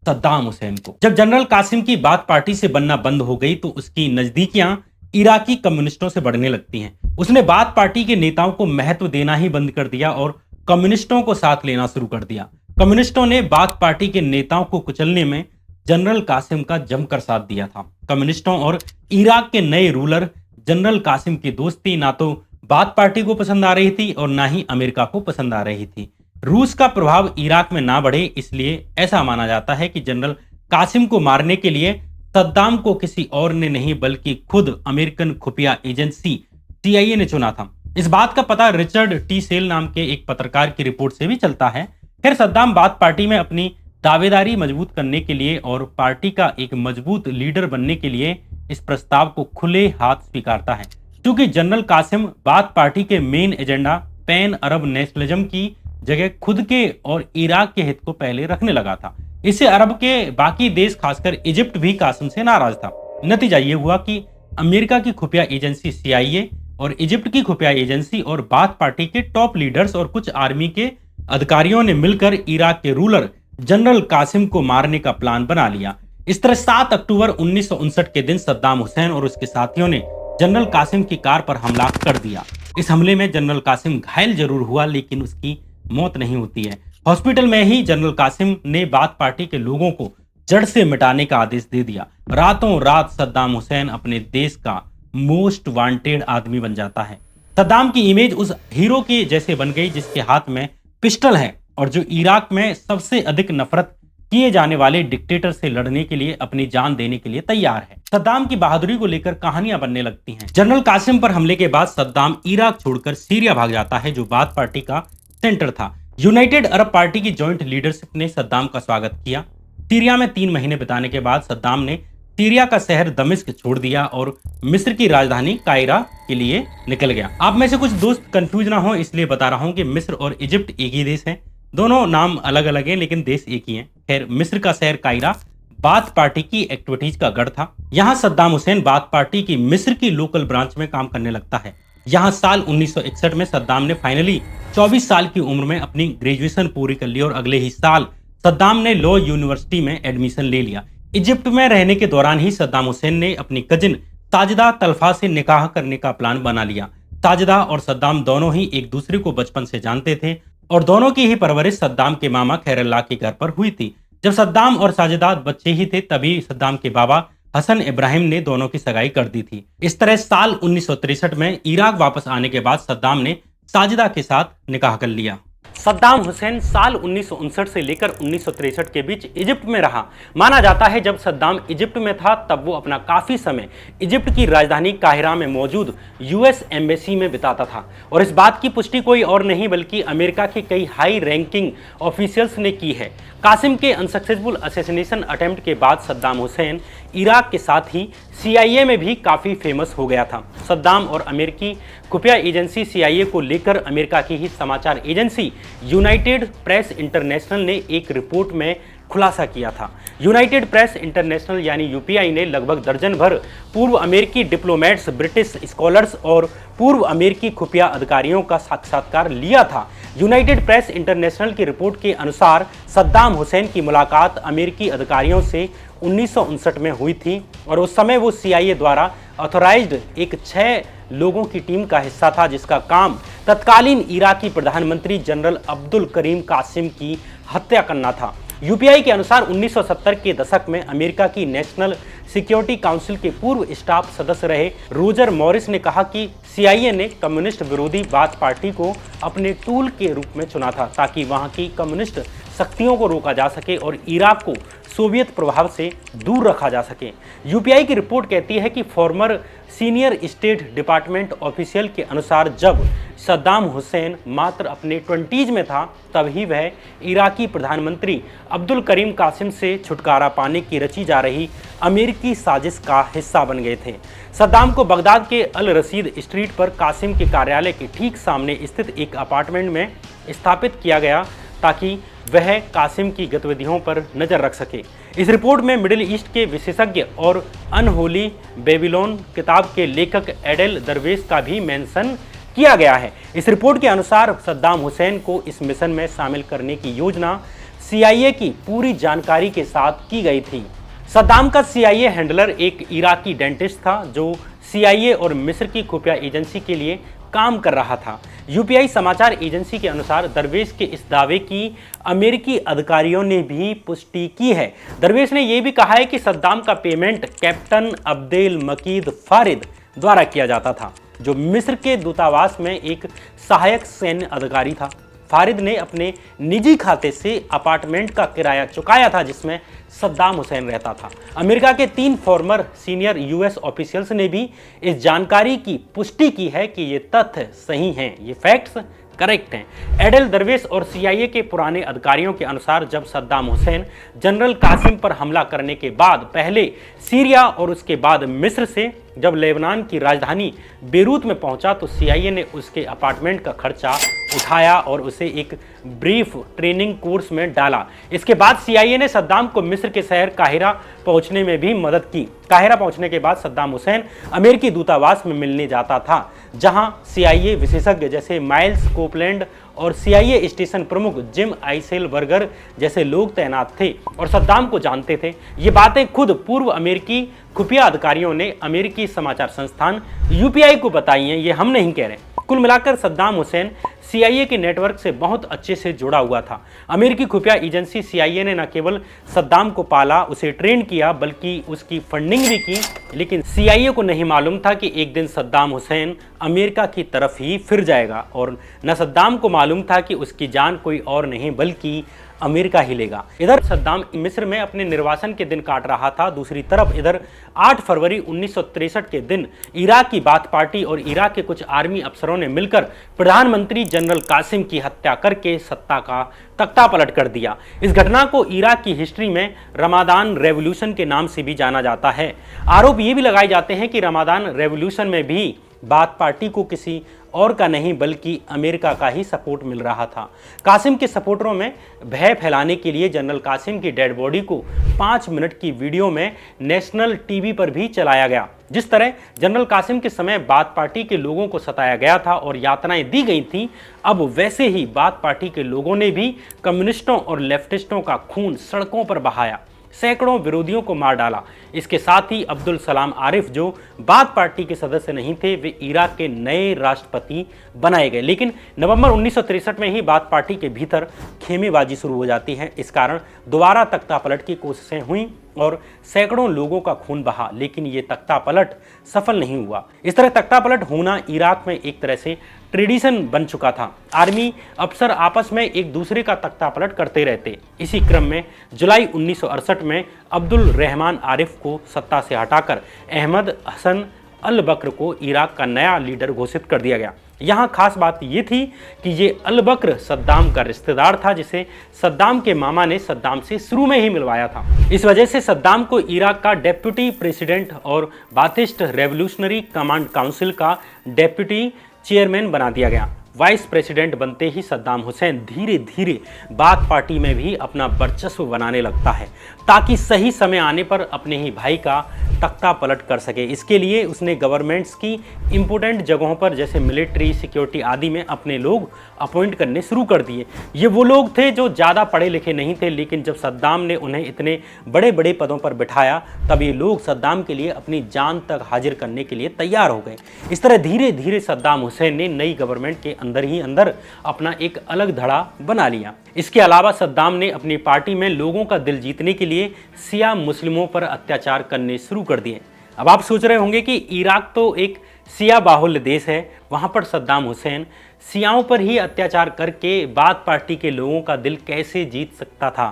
सद्दाम हुसैन को। जब जनरल कासिम की बाथ पार्टी से बनना बंद हो गई तो उसकी नजदीकियां इराकी कम्युनिस्टों से बढ़ने लगती हैं। उसने बाथ पार्टी के नेताओं को महत्व देना ही बंद कर दिया और कम्युनिस्टों को साथ लेना शुरू कर दिया। कम्युनिस्टों ने बाथ पार्टी के नेताओं को कुचलने में जनरल कासिम का जमकर साथ दिया था। कम्युनिस्टों और इराक के नए रूलर जनरल कासिम की दोस्ती ना तो बाथ पार्टी को पसंद आ रही थी और ना ही अमेरिका को पसंद आ रही थी। रूस का प्रभाव इराक में ना बढ़े, इसलिए ऐसा माना जाता है कि जनरल कासिम को मारने के लिए सद्दाम को किसी और ने नहीं बल्कि खुद अमेरिकन खुफिया एजेंसी CIA ने चुना था। इस बात का पता रिचर्ड टी सेल नाम के एक पत्रकार की रिपोर्ट से भी चलता है। खैर, सद्दाम बाथ पार्टी में अपनी दावेदारी मजबूत करने के लिए और पार्टी का एक मजबूत लीडर बनने के लिए इस प्रस्ताव को खुले हाथ स्वीकारता है, क्योंकि जनरल कासिम बाथ पार्टी के मेन एजेंडा पैन अरब नेशनलिज्म की जगह खुद के और इराक के हित को पहले रखने लगा था। इससे अरब के बाकी देश, खासकर इजिप्ट, भी कासिम से नाराज था। नतीजा ये हुआ कि अमेरिका की खुफिया एजेंसी CIA और इजिप्ट की खुफिया एजेंसी और बाथ पार्टी के टॉप लीडर्स और कुछ आर्मी के अधिकारियों ने मिलकर इराक के रूलर जनरल कासिम को मारने का प्लान बना लिया। इस तरह 7 अक्टूबर 1959 के दिन सद्दाम हुसैन और उसके साथियों ने जनरल कासिम की कार पर हमला कर दिया। इस हमले में जनरल कासिम घायल जरूर हुआ, लेकिन उसकी मौत नहीं होती है। हॉस्पिटल में ही जनरल कासिम ने बाथ पार्टी के लोगों को जड़ से मिटाने का आदेश दे दिया। रातों रात सद्दाम हुसैन अपने देश का मोस्ट वांटेड आदमी बन जाता है। सद्दाम की इमेज उस हीरो के जैसे बन गई जिसके हाथ में पिस्टल है और जो इराक में सबसे अधिक नफरत किए जाने वाले डिक्टेटर से लड़ने के लिए अपनी जान देने के लिए तैयार है। सद्दाम की बहादुरी को लेकर कहानियां बनने लगती हैं। जनरल कासिम पर हमले के बाद सद्दाम इराक छोड़कर सीरिया भाग जाता है, जो बाथ पार्टी का सेंटर था। यूनाइटेड अरब पार्टी की जॉइंट लीडरशिप ने सद्दाम का स्वागत किया। सीरिया में 3 महीने बिताने के बाद सद्दाम ने सीरिया का शहर दमिश्क छोड़ दिया और मिस्र की राजधानी कायरा के लिए निकल गया। आप में से कुछ दोस्त कंफ्यूज ना हो, इसलिए बता रहा हूं कि मिस्र और इजिप्ट एक ही देश हैं। दोनों नाम अलग अलग हैं, लेकिन देश एक ही है। खैर, मिस्र का शहर कायरा बाथ पार्टी की एक्टिविटीज का गढ़ था। यहाँ सद्दाम हुसैन बाथ पार्टी की मिस्र की लोकल ब्रांच में काम करने लगता है। यहाँ साल 1961 में सद्दाम ने फाइनली 24 साल की उम्र में अपनी ग्रेजुएशन पूरी कर ली और अगले ही साल सद्दाम ने लॉ यूनिवर्सिटी में एडमिशन ले लिया। इजिप्ट में रहने के दौरान ही सद्दाम हुसैन ने अपनी कजिन साजिदा तलफा से निकाह करने का प्लान बना लिया। साजिदा और सद्दाम दोनों ही एक दूसरे को बचपन से जानते थे और दोनों की ही परवरिश सद्दाम के मामा खैरुल्लाह के घर पर हुई थी। जब सद्दाम और साजिदा बच्चे ही थे, तभी सद्दाम के बाबा हसन इब्राहिम ने दोनों की सगाई कर दी थी। इस तरह साल 1963 में इराक वापस आने के बाद सद्दाम ने साजिदा के साथ निकाह कर लिया। सद्दाम हुसैन साल 1959 से लेकर 1963 के बीच इजिप्ट में रहा। माना जाता है जब सद्दाम इजिप्ट में था तब वो अपना काफी समय इजिप्ट की राजधानी काहिरा में मौजूद US एम्बेसी में बिताता था, और इस बात की पुष्टि कोई और नहीं बल्कि अमेरिका के कई हाई रैंकिंग ऑफिशियल्स ने की है। कासिम के अनसक्सेसफुल असैसिनेशन अटेम्प्ट के बाद सद्दाम हुसैन इराक के साथ ही CIA में भी काफ़ी फेमस हो गया था। सद्दाम और अमेरिकी खुफिया एजेंसी CIA को लेकर अमेरिका की ही समाचार एजेंसी यूनाइटेड प्रेस इंटरनेशनल ने एक रिपोर्ट में खुलासा किया था। यूनाइटेड प्रेस इंटरनेशनल यानी UPI ने लगभग दर्जन भर पूर्व अमेरिकी डिप्लोमेट्स, ब्रिटिश स्कॉलर्स और पूर्व अमेरिकी खुफिया अधिकारियों का साक्षात्कार लिया था। यूनाइटेड प्रेस इंटरनेशनल की रिपोर्ट के अनुसार सद्दाम हुसैन की मुलाकात अमेरिकी अधिकारियों से 1959 में हुई थी और उस समय वो CIA द्वारा ऑथोराइज्ड एक 6 लोगों की टीम का हिस्सा था, जिसका काम तत्कालीन इराकी प्रधानमंत्री जनरल अब्दुल करीम कासिम की हत्या करना था। UPI के अनुसार 1970 के दशक में अमेरिका की नेशनल सिक्योरिटी काउंसिल के पूर्व स्टाफ सदस्य रहे रोजर मॉरिस ने कहा कि CIA ने कम्युनिस्ट विरोधी बाथ पार्टी को अपने टूल के रूप में चुना था ताकि वहां की कम्युनिस्ट शक्तियों को रोका जा सके और इराक को सोवियत प्रभाव से दूर रखा जा सके। UPI की रिपोर्ट कहती है कि farmer senior state department official के अनुसार जब सद्दाम हुसैन मात्र अपने 20s में था तभी वह इराकी प्रधानमंत्री अब्दुल करीम कासिम से छुटकारा पाने की रची जा रही अमेरिकी साजिश का हिस्सा बन गए थे। सद्दाम को बगदाद के अल रशीद स्ट्रीट पर कासिम के कार्यालय के ठीक सामने स्थित एक अपार्टमेंट में स्थापित किया गया ताकि वह कासिम की गतिविधियों पर नजर रख सके। इस रिपोर्ट में मिडिल ईस्ट के विशेषज्ञ और अनहोली बेबीलोन किताब के लेखक एडेल दरवेश का भी मेंशन किया गया है। इस रिपोर्ट के अनुसार सद्दाम हुसैन को इस मिशन में शामिल करने की योजना CIA की पूरी जानकारी के साथ की गई थी। सद्दाम का CIA हैंडलर एक इराकी डेंटिस्ट था जो CIA और मिस्र की खुफिया एजेंसी के लिए काम कर रहा था। UPI समाचार एजेंसी के अनुसार दरवेश के इस दावे की अमेरिकी अधिकारियों ने भी पुष्टि की है। दरवेश ने यह भी कहा है कि सद्दाम का पेमेंट कैप्टन अब्देल मकीद फारिद द्वारा किया जाता था, जो मिस्र के दूतावास में एक सहायक सैन्य अधिकारी था। फारिद ने अपने निजी खाते से अपार्टमेंट का किराया चुकाया था जिसमें सद्दाम हुसैन रहता था। अमेरिका के 3 फॉर्मर सीनियर US ऑफिशियल्स ने भी इस जानकारी की पुष्टि की है कि ये तथ्य सही हैं, ये फैक्ट्स करेक्ट हैं। एडेल दरवेश और CIA के पुराने अधिकारियों के अनुसार जब सद्दाम हुसैन जनरल कासिम पर हमला करने के बाद पहले सीरिया और उसके बाद मिस्र से जब लेबनान की राजधानी बेरूत में पहुंचा तो CIA ने उसके अपार्टमेंट का खर्चा उठाया और उसे एक ब्रीफ ट्रेनिंग कोर्स में डाला। इसके बाद CIA ने सद्दाम को मिस्र के शहर काहिरा पहुंचने में भी मदद की। काहिरा पहुंचने के बाद सद्दाम हुसैन अमेरिकी दूतावास में मिलने जाता था, जहां CIA विशेषज्ञ जैसे माइल्स कोपलैंड और CIA स्टेशन प्रमुख जिम आइसेलबर्गर जैसे लोग तैनात थे और सद्दाम को जानते थे। ये बातें खुद पूर्व अमेरिकी खुफिया अधिकारियों ने अमेरिकी समाचार संस्थान UPI को बताई हैं, ये हम नहीं कह रहे। कुल मिलाकर सद्दाम हुसैन CIA के नेटवर्क से बहुत अच्छे से जुड़ा हुआ था। अमेरिकी खुफिया एजेंसी CIA ने न केवल सद्दाम को पाला, उसे ट्रेन किया, बल्कि उसकी फंडिंग भी की। लेकिन CIA को नहीं मालूम था कि एक दिन सद्दाम हुसैन अमेरिका की तरफ ही फिर जाएगा और न सद्दाम को मालूम था कि उसकी जान कोई और नहीं बल्कि अमेरिका ही लेगा। इधर सद्दाम मिस्र में अपने निर्वासन के दिन काट रहा था, दूसरी तरफ इधर 8 फरवरी 1963 के दिन इराक की बाथ पार्टी और इराक के कुछ आर्मी अफसरों ने मिलकर प्रधानमंत्री जनरल कासिम की हत्या करके सत्ता का तख्ता पलट कर दिया। इस घटना को इराक की हिस्ट्री में रमादान रेवोल्यूशन के नाम से भी जाना जाता है। आरोप ये भी लगाए जाते हैं कि रमादान रेवोल्यूशन में भी बाथ पार्टी को किसी और का नहीं बल्कि अमेरिका का ही सपोर्ट मिल रहा था। कासिम के सपोर्टरों में भय फैलाने के लिए जनरल कासिम की डेड बॉडी को 5 मिनट की वीडियो में नेशनल टीवी पर भी चलाया गया। जिस तरह जनरल कासिम के समय बाथ पार्टी के लोगों को सताया गया था और यातनाएं दी गई थीं, अब वैसे ही बाथ पार्टी के लोगों ने भी कम्युनिस्टों और लेफ्टिस्टों का खून सड़कों पर बहाया, सैकड़ों विरोधियों को मार डाला। इसके साथ ही अब्दुल सलाम आरिफ, जो बाथ पार्टी के सदस्य नहीं थे, वे इराक के नए राष्ट्रपति बनाए गए। लेकिन नवंबर 1963 में ही बाथ पार्टी के भीतर खेमेबाजी शुरू हो जाती है। इस कारण दोबारा तख्ता पलट की कोशिशें हुई और सैकड़ों लोगों का खून बहा, लेकिन ये तख्ता पलट सफल नहीं हुआ। इस तरह तख्ता पलट होना इराक में एक तरह से ट्रेडिशन बन चुका था। आर्मी अफसर आपस में एक दूसरे का तख्ता पलट करते रहते। इसी क्रम में जुलाई 1968 में अब्दुल रहमान आरिफ को सत्ता से हटाकर अहमद हसन अल बकर को इराक का नया लीडर घोषित कर दिया गया। यहाँ खास बात ये थी कि ये अल बकर सद्दाम का रिश्तेदार था, जिसे सद्दाम के मामा ने सद्दाम से शुरू में ही मिलवाया था। इस वजह से सद्दाम को इराक का डेप्यूटी प्रेसिडेंट और बाथिस्ट रेवोल्यूशनरी कमांड काउंसिल का डेप्यूटी चेयरमैन बना दिया गया। वाइस प्रेसिडेंट बनते ही सद्दाम हुसैन धीरे धीरे बाथ पार्टी में भी अपना वर्चस्व बनाने लगता है, ताकि सही समय आने पर अपने ही भाई का तख्ता पलट कर सके। इसके लिए उसने गवर्नमेंट्स की इंपॉर्टेंट जगहों पर जैसे मिलिट्री, सिक्योरिटी आदि में अपने लोग अपॉइंट करने शुरू कर दिए। ये वो लोग थे जो ज़्यादा पढ़े लिखे नहीं थे, लेकिन जब सद्दाम ने उन्हें इतने बड़े बड़े पदों पर बिठाया तब ये लोग सद्दाम के लिए अपनी जान तक हाजिर करने के लिए तैयार हो गए। इस तरह धीरे धीरे सद्दाम हुसैन ने नई गवर्नमेंट के अंदर ही अंदर अपना एक अलग धड़ा बना लिया। इसके अलावा सद्दाम ने अपनी पार्टी में लोगों का दिल जीतने के लिए शिया मुस्लिमों पर अत्याचार करने शुरू कर दिए। अब आप सोच रहे होंगे कि इराक तो एक शिया बाहुल्य देश है, वहाँ पर सद्दाम हुसैन सियाओं पर ही अत्याचार करके बाथ पार्टी के लोगों का दिल कैसे जीत सकता था।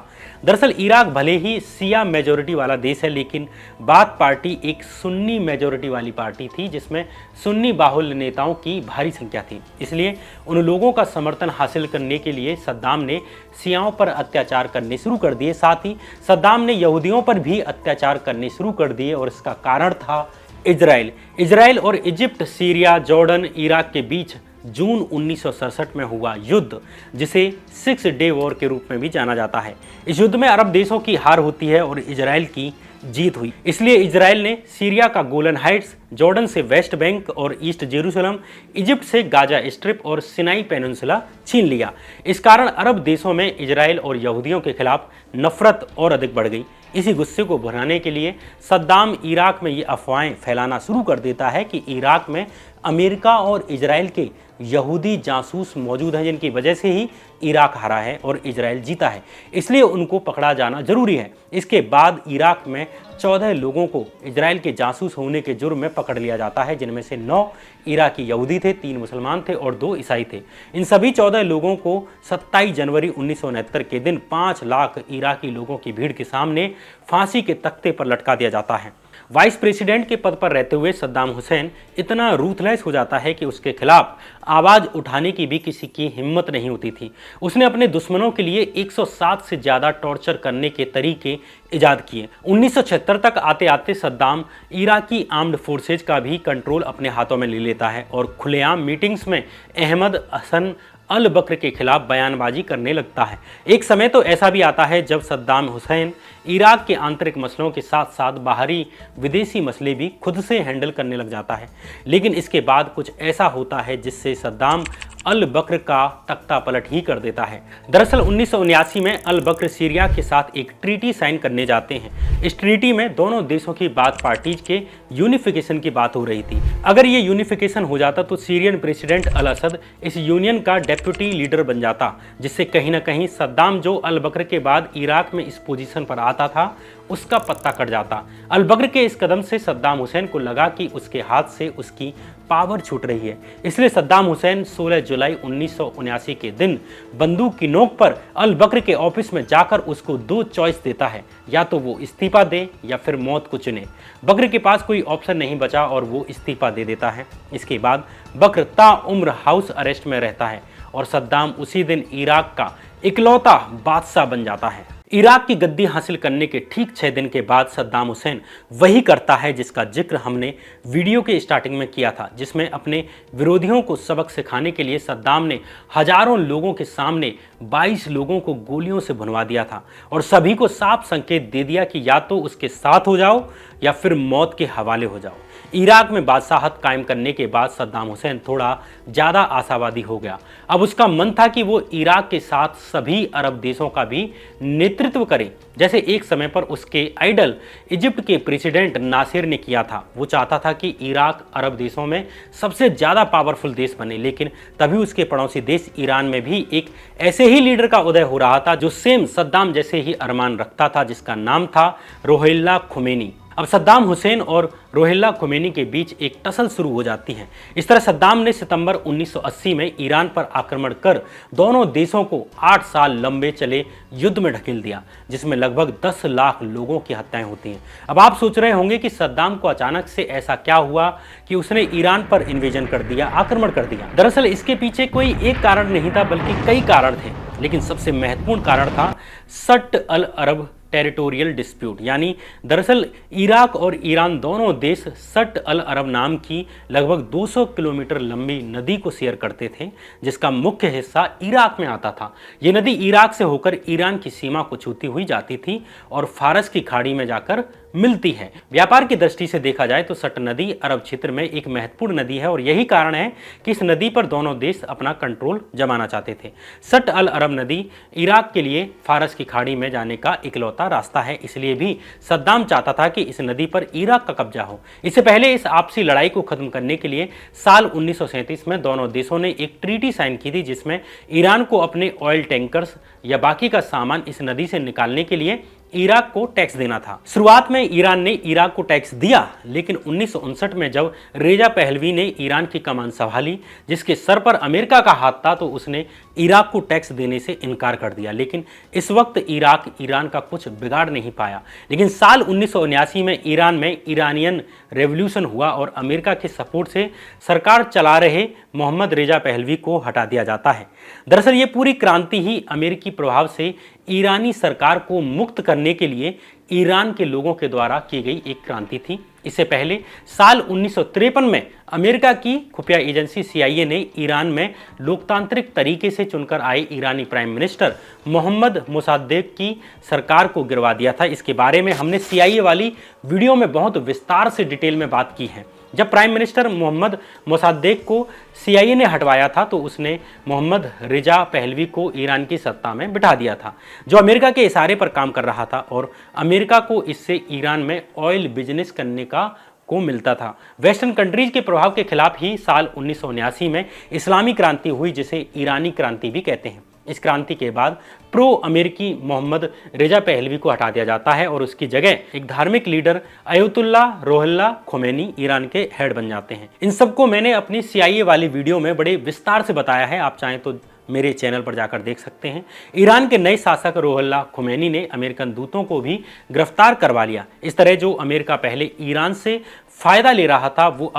दरअसल इराक भले ही सिया मेजोरिटी वाला देश है, लेकिन बाथ पार्टी एक सुन्नी मेजोरिटी वाली पार्टी थी जिसमें सुन्नी बाहुल्य नेताओं की भारी संख्या थी। इसलिए उन लोगों का समर्थन हासिल करने के लिए सद्दाम ने सियाओं पर अत्याचार करने शुरू कर दिए। साथ ही सद्दाम ने यहूदियों पर भी अत्याचार करने शुरू कर दिए और इसका कारण था इजराइल और इजिप्ट, सीरिया, जॉर्डन, इराक के बीच जून 1967 में हुआ युद्ध, जिसे 6 डे वॉर के रूप में भी जाना जाता है। इस युद्ध में अरब देशों की हार होती है और इजराइल की जीत हुई। इसलिए इजराइल ने सीरिया का गोलन हाइट्स, जॉर्डन से वेस्ट बैंक और ईस्ट जेरूसलम, इजिप्ट से गाजा स्ट्रिप और सिनाई पेनिनसुला छीन लिया। इस कारण अरब देशों में इजराइल और यहूदियों के खिलाफ नफरत और अधिक बढ़ गई। इसी गुस्से को भुनाने के लिए सद्दाम इराक में ये अफवाहें फैलाना शुरू कर देता है कि इराक में अमेरिका और इजराइल के यहूदी जासूस मौजूद हैं, जिनकी वजह से ही इराक हारा है और इजराइल जीता है, इसलिए उनको पकड़ा जाना जरूरी है। इसके बाद इराक में 14 लोगों को इजराइल के जासूस होने के जुर्म में पकड़ लिया जाता है, जिनमें से 9 इराकी यहूदी थे, 3 मुसलमान थे और 2 ईसाई थे। इन सभी 14 लोगों को 27 जनवरी 1969 के दिन 5 लाख इराकी लोगों की भीड़ के सामने फांसी के तख्ते पर लटका दिया जाता है। वाइस प्रेसिडेंट के पद पर रहते हुए सद्दाम हुसैन इतना रूथलेस हो जाता है कि उसके खिलाफ आवाज़ उठाने की भी किसी की हिम्मत नहीं होती थी। उसने अपने दुश्मनों के लिए 107 से ज़्यादा टॉर्चर करने के तरीके ईजाद किए। 1976 तक आते आते सद्दाम इराकी आर्म्ड फोर्सेज का भी कंट्रोल अपने हाथों में ले लेता है और खुलेआम मीटिंग्स में अहमद हसन अल बकर के खिलाफ बयानबाजी करने लगता है। एक समय तो ऐसा भी आता है जब सद्दाम हुसैन इराक के आंतरिक मसलों के साथ साथ बाहरी विदेशी मसले भी खुद से हैंडल करने लग जाता है। लेकिन इसके बाद कुछ ऐसा होता है जिससे सद्दाम अल बकर का तख्ता पलट ही कर देता है। दरअसल 1979 में अल बकर सीरिया के साथ एक ट्रीटी साइन करने जाते हैं। इस ट्रीटी में दोनों देशों की बात पार्टीज के यूनिफिकेशन की बात हो रही थी। अगर ये यूनिफिकेशन हो जाता तो सीरियन प्रेसिडेंट अल असद इस यूनियन का डेप्यूटी लीडर बन जाता, जिससे कहीं ना कहीं सद्दाम जो अल बकर के बाद इराक में इस पोजीशन पर आता था उसका पत्ता कट जाता। अल बकर के इस कदम से सद्दाम हुसैन को लगा कि उसके हाथ से उसकी पावर छूट रही है। इसलिए सद्दाम हुसैन 16 जुलाई 1979 के दिन बंदूक की नोक पर अल बकर के ऑफिस में जाकर उसको 2 चॉइस देता है, या तो वो इस्तीफा दे या फिर मौत को चुने। बकर के पास कोई ऑप्शन नहीं बचा और वो इस्तीफा दे देता है। इसके बाद बकर ताउम्र हाउस अरेस्ट में रहता है और सद्दाम उसी दिन इराक का इकलौता बादशाह बन जाता है। इराक की गद्दी हासिल करने के ठीक 6 दिन के बाद सद्दाम हुसैन वही करता है जिसका जिक्र हमने वीडियो के स्टार्टिंग में किया था, जिसमें अपने विरोधियों को सबक सिखाने के लिए सद्दाम ने हजारों लोगों के सामने 22 लोगों को गोलियों से भुनवा दिया था और सभी को साफ संकेत दे दिया कि या तो उसके साथ हो जाओ या फिर मौत के हवाले हो जाओ। इराक में बादशाहत कायम करने के बाद सद्दाम हुसैन थोड़ा ज़्यादा आशावादी हो गया। अब उसका मन था कि वो इराक के साथ सभी अरब देशों का भी नेतृत्व करे, जैसे एक समय पर उसके आइडल इजिप्ट के प्रेसिडेंट नासिर ने किया था। वो चाहता था कि इराक अरब देशों में सबसे ज़्यादा पावरफुल देश बने, लेकिन तभी उसके पड़ोसी देश ईरान में भी एक ऐसे ही लीडर का उदय हो रहा था जो सेम सद्दाम जैसे ही अरमान रखता था, जिसका नाम था रुहुल्लाह खुमैनी। अब सद्दाम हुसैन और रुहुल्लाह खुमैनी के बीच एक टसल शुरू हो जाती है। इस तरह सद्दाम ने सितंबर 1980 में ईरान पर आक्रमण कर दोनों देशों को 8 साल लंबे चले युद्ध में ढकेल दिया, जिसमें लगभग 10 लाख लोगों की हत्याएं होती हैं। अब आप सोच रहे होंगे कि सद्दाम को अचानक से ऐसा क्या हुआ कि उसने ईरान पर इन्वेजन कर दिया, आक्रमण कर दिया। दरअसल इसके पीछे कोई एक कारण नहीं था, बल्कि कई कारण थे, लेकिन सबसे महत्वपूर्ण कारण था सट अल अरब टेरिटोरियल डिस्प्यूट। यानी दरअसल इराक और ईरान दोनों देश सट अल अरब नाम की लगभग 200 किलोमीटर लंबी नदी को शेयर करते थे, जिसका मुख्य हिस्सा इराक में आता था। ये नदी इराक से होकर ईरान की सीमा को छूती हुई जाती थी और फारस की खाड़ी में जाकर मिलती है। व्यापार की दृष्टि से देखा जाए तो सट नदी अरब क्षेत्र में एक महत्वपूर्ण नदी है और यही कारण है कि इस नदी पर दोनों देश अपना कंट्रोल जमाना चाहते थे। सट अल अरब नदी इराक के लिए फारस की खाड़ी में जाने का इकलौता रास्ता है, इसलिए भी सद्दाम चाहता था कि इस नदी पर इराक का कब्जा हो। इससे पहले इस आपसी लड़ाई को खत्म करने के लिए साल 1937 में दोनों देशों ने एक ट्रीटी साइन की थी, जिसमें ईरान को अपने ऑयल टैंकर्स या बाकी का सामान इस नदी से निकालने के लिए इराक को टैक्स देना था। शुरुआत में ईरान ने इराक को टैक्स दिया, लेकिन 1959 में जब रेजा पहलवी ने ईरान की कमान संभाली, जिसके सर पर अमेरिका का हाथ था, तो उसने इराक को टैक्स देने से इनकार कर दिया। लेकिन इस वक्त इराक ईरान का कुछ बिगाड़ नहीं पाया। लेकिन साल 1979 में ईरान में ईरानियन रेवोल्यूशन हुआ और अमेरिका के सपोर्ट से सरकार चला रहे मोहम्मद रेजा पहलवी को हटा दिया जाता है। दरअसल ये पूरी क्रांति ही अमेरिकी प्रभाव से ईरानी सरकार को मुक्त करने के लिए ईरान के लोगों के द्वारा की गई एक क्रांति थी। इससे पहले साल 1953 में अमेरिका की खुफिया एजेंसी CIA ने ईरान में लोकतांत्रिक तरीके से चुनकर आए ईरानी प्राइम मिनिस्टर मोहम्मद मोसाद्देक की सरकार को गिरवा दिया था। इसके बारे में हमने CIA वाली वीडियो में बहुत विस्तार से डिटेल में बात की है। जब प्राइम मिनिस्टर मोहम्मद मोसाद्देक को CIA ने हटवाया था, तो उसने मोहम्मद रेजा पहलवी को ईरान की सत्ता में बिठा दिया था, जो अमेरिका के इशारे पर काम कर रहा था और अमेरिका को इससे ईरान में ऑयल बिजनेस करने को मिलता था। वेस्टर्न कंट्रीज के प्रभाव के खिलाफ ही साल 1979 में इस्लामी क्रांति हुई, जिसे ईरानी क्रांति भी कहते हैं। इस क्रांति के बाद प्रो अमेरिकी मोहम्मद रेजा पहलवी को हटा दिया जाता है और उसकी जगह एक धार्मिक leader Ayatollah Ruhollah Khomeini Iran के हेड बन जाते हैं। इन सबको मैंने अपनी CIA वाली वीडियो में बड़े विस्तार से बताया है, आप चाहें तो मेरे चैनल पर जाकर देख सकते हैं। ईरान के नए शासक रुहुल्लाह खोमेनी ने अमेरिकन दूतों को भी गिरफ्तार करवा लिया। इस तरह जो अमेरिका पहले ईरान से फायदा ले रहा था, वो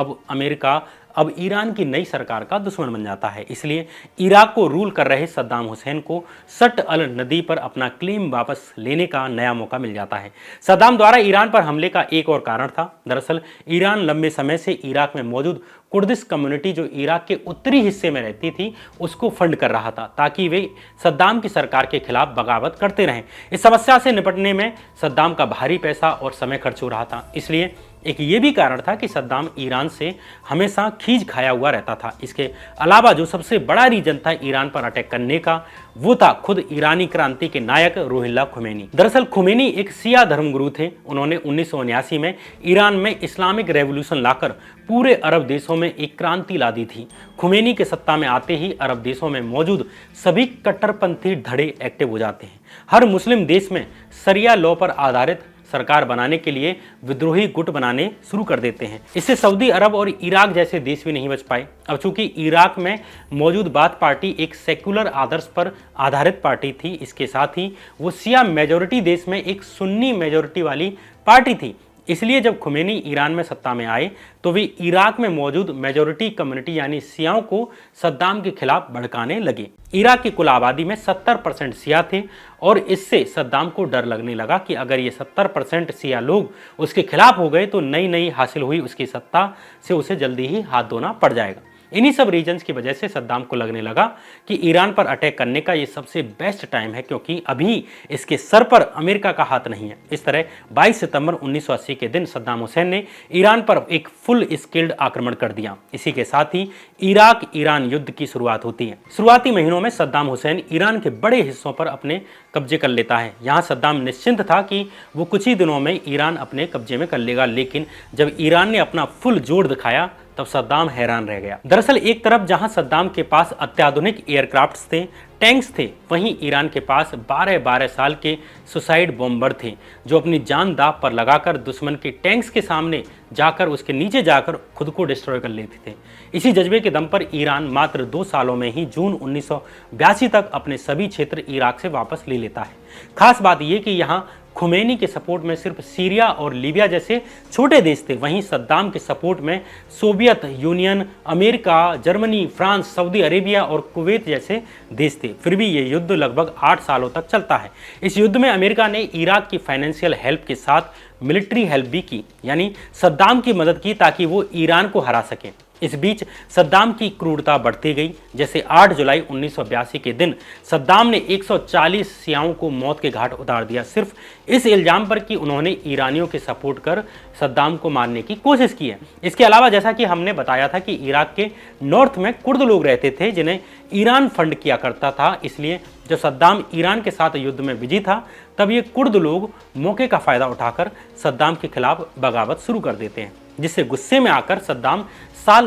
अब ईरान की नई सरकार का दुश्मन बन जाता है। इसलिए इराक को रूल कर रहे सद्दाम हुसैन को सट अल नदी पर अपना क्लेम वापस लेने का नया मौका मिल जाता है। सद्दाम द्वारा ईरान पर हमले का एक और कारण था। दरअसल ईरान लंबे समय से इराक में मौजूद कुर्दिश कम्युनिटी जो इराक के उत्तरी हिस्से में रहती थी, उसको फंड कर रहा था, ताकि वे सद्दाम की सरकार के खिलाफ बगावत करते रहें। इस समस्या से निपटने में सद्दाम का भारी पैसा और समय खर्च हो रहा था। इसलिए एक ये भी कारण था कि सद्दाम ईरान से हमेशा खींच खाया हुआ रहता था। इसके अलावा जो सबसे बड़ा रीजन था ईरान पर अटैक करने का, वो था खुद ईरानी क्रांति के नायक रुहुल्लाह खोमेनी। दरअसल खोमेनी एक शिया धर्मगुरु थे। उन्होंने 1979 में ईरान में इस्लामिक रेवोल्यूशन लाकर पूरे अरब देशों में एक क्रांति ला दी थी। खोमेनी के सत्ता में आते ही अरब देशों में मौजूद सभी कट्टरपंथी धड़े एक्टिव हो जाते हैं। हर मुस्लिम देश में शरिया लॉ पर आधारित सरकार बनाने के लिए विद्रोही गुट बनाने शुरू कर देते हैं। इससे सऊदी अरब और इराक जैसे देश भी नहीं बच पाए। अब चूंकि इराक में मौजूद बाथ पार्टी एक सेक्युलर आदर्श पर आधारित पार्टी थी, इसके साथ ही वो शिया मेजोरिटी देश में एक सुन्नी मेजोरिटी वाली पार्टी थी। इसलिए जब खोमेनी ईरान में सत्ता में आए, तो वे इराक में मौजूद मेजोरिटी कम्युनिटी यानी शियाओं को सद्दाम के खिलाफ भड़काने लगे। इराक की कुल आबादी में 70% शिया थे और इससे सद्दाम को डर लगने लगा कि अगर ये 70% शिया लोग उसके खिलाफ हो गए, तो नई हासिल हुई उसकी सत्ता से उसे जल्दी ही हाथ धोना पड़ जाएगा। इन्हीं सब रीजन्स की वजह से सद्दाम को लगने लगा कि ईरान पर अटैक करने का ये सबसे बेस्ट टाइम है, क्योंकि अभी इसके सर पर अमेरिका का हाथ नहीं है। इस तरह 22 सितंबर 1980 के दिन सद्दाम हुसैन ने ईरान पर एक फुल स्केल्ड आक्रमण कर दिया। इसी के साथ ही इराक ईरान युद्ध की शुरुआत होती है। शुरुआती महीनों में सद्दाम हुसैन ईरान के बड़े हिस्सों पर अपने कब्जे कर लेता है। यहाँ सद्दाम निश्चिंत था कि वो कुछ ही दिनों में ईरान अपने कब्जे में कर लेगा, लेकिन जब ईरान ने अपना फुल जोर दिखाया, तब सद्दाम हैरान रह गया। दरअसल एक तरफ जहां सद्दाम के पास अत्याधुनिक एयरक्राफ्ट्स थे, टैंक्स थे, वहीं ईरान के पास 12-12 साल के सुसाइड बॉम्बर थे, जो अपनी जान दांव पर लगाकर दुश्मन के टैंक्स के सामने जाकर उसके नीचे जाकर खुद को डिस्ट्रॉय कर लेते थे। इसी जज्बे के दम पर ईरान मात्र 2 सालों में ही जून 1982 तक अपने सभी क्षेत्र इराक से वापस ले लेता है। खास बात यह कि यहाँ खोमेनी के सपोर्ट में सिर्फ सीरिया और लीबिया जैसे छोटे देश थे, वहीं सद्दाम के सपोर्ट में Soviet union, America, Germany, France, Saudi Arabia और कुवैत जैसे देश थे। फिर भी ये युद्ध लगभग 8 सालों तक चलता है। इस युद्ध में अमेरिका ने इराक की फाइनेंशियल हेल्प के साथ मिलिट्री हेल्प भी की, यानी सद्दाम की मदद की ताकि वो ईरान को हरा सके। इस बीच सद्दाम की क्रूरता बढ़ती गई। जैसे 8 जुलाई 1982 के दिन सद्दाम ने 140 शियाओं को मौत के घाट उतार दिया, सिर्फ इस इल्जाम पर कि उन्होंने ईरानियों के सपोर्ट कर सद्दाम को मारने की कोशिश की है। इसके अलावा जैसा कि हमने बताया था कि इराक के नॉर्थ में कुर्द लोग रहते थे जिन्हें ईरान फंड किया करता था। इसलिए जब सद्दाम ईरान के साथ युद्ध में बिजी था, तब ये कुर्द लोग मौके का फायदा उठाकर सद्दाम के खिलाफ बगावत शुरू कर देते हैं, जिससे गुस्से में आकर सद्दाम साल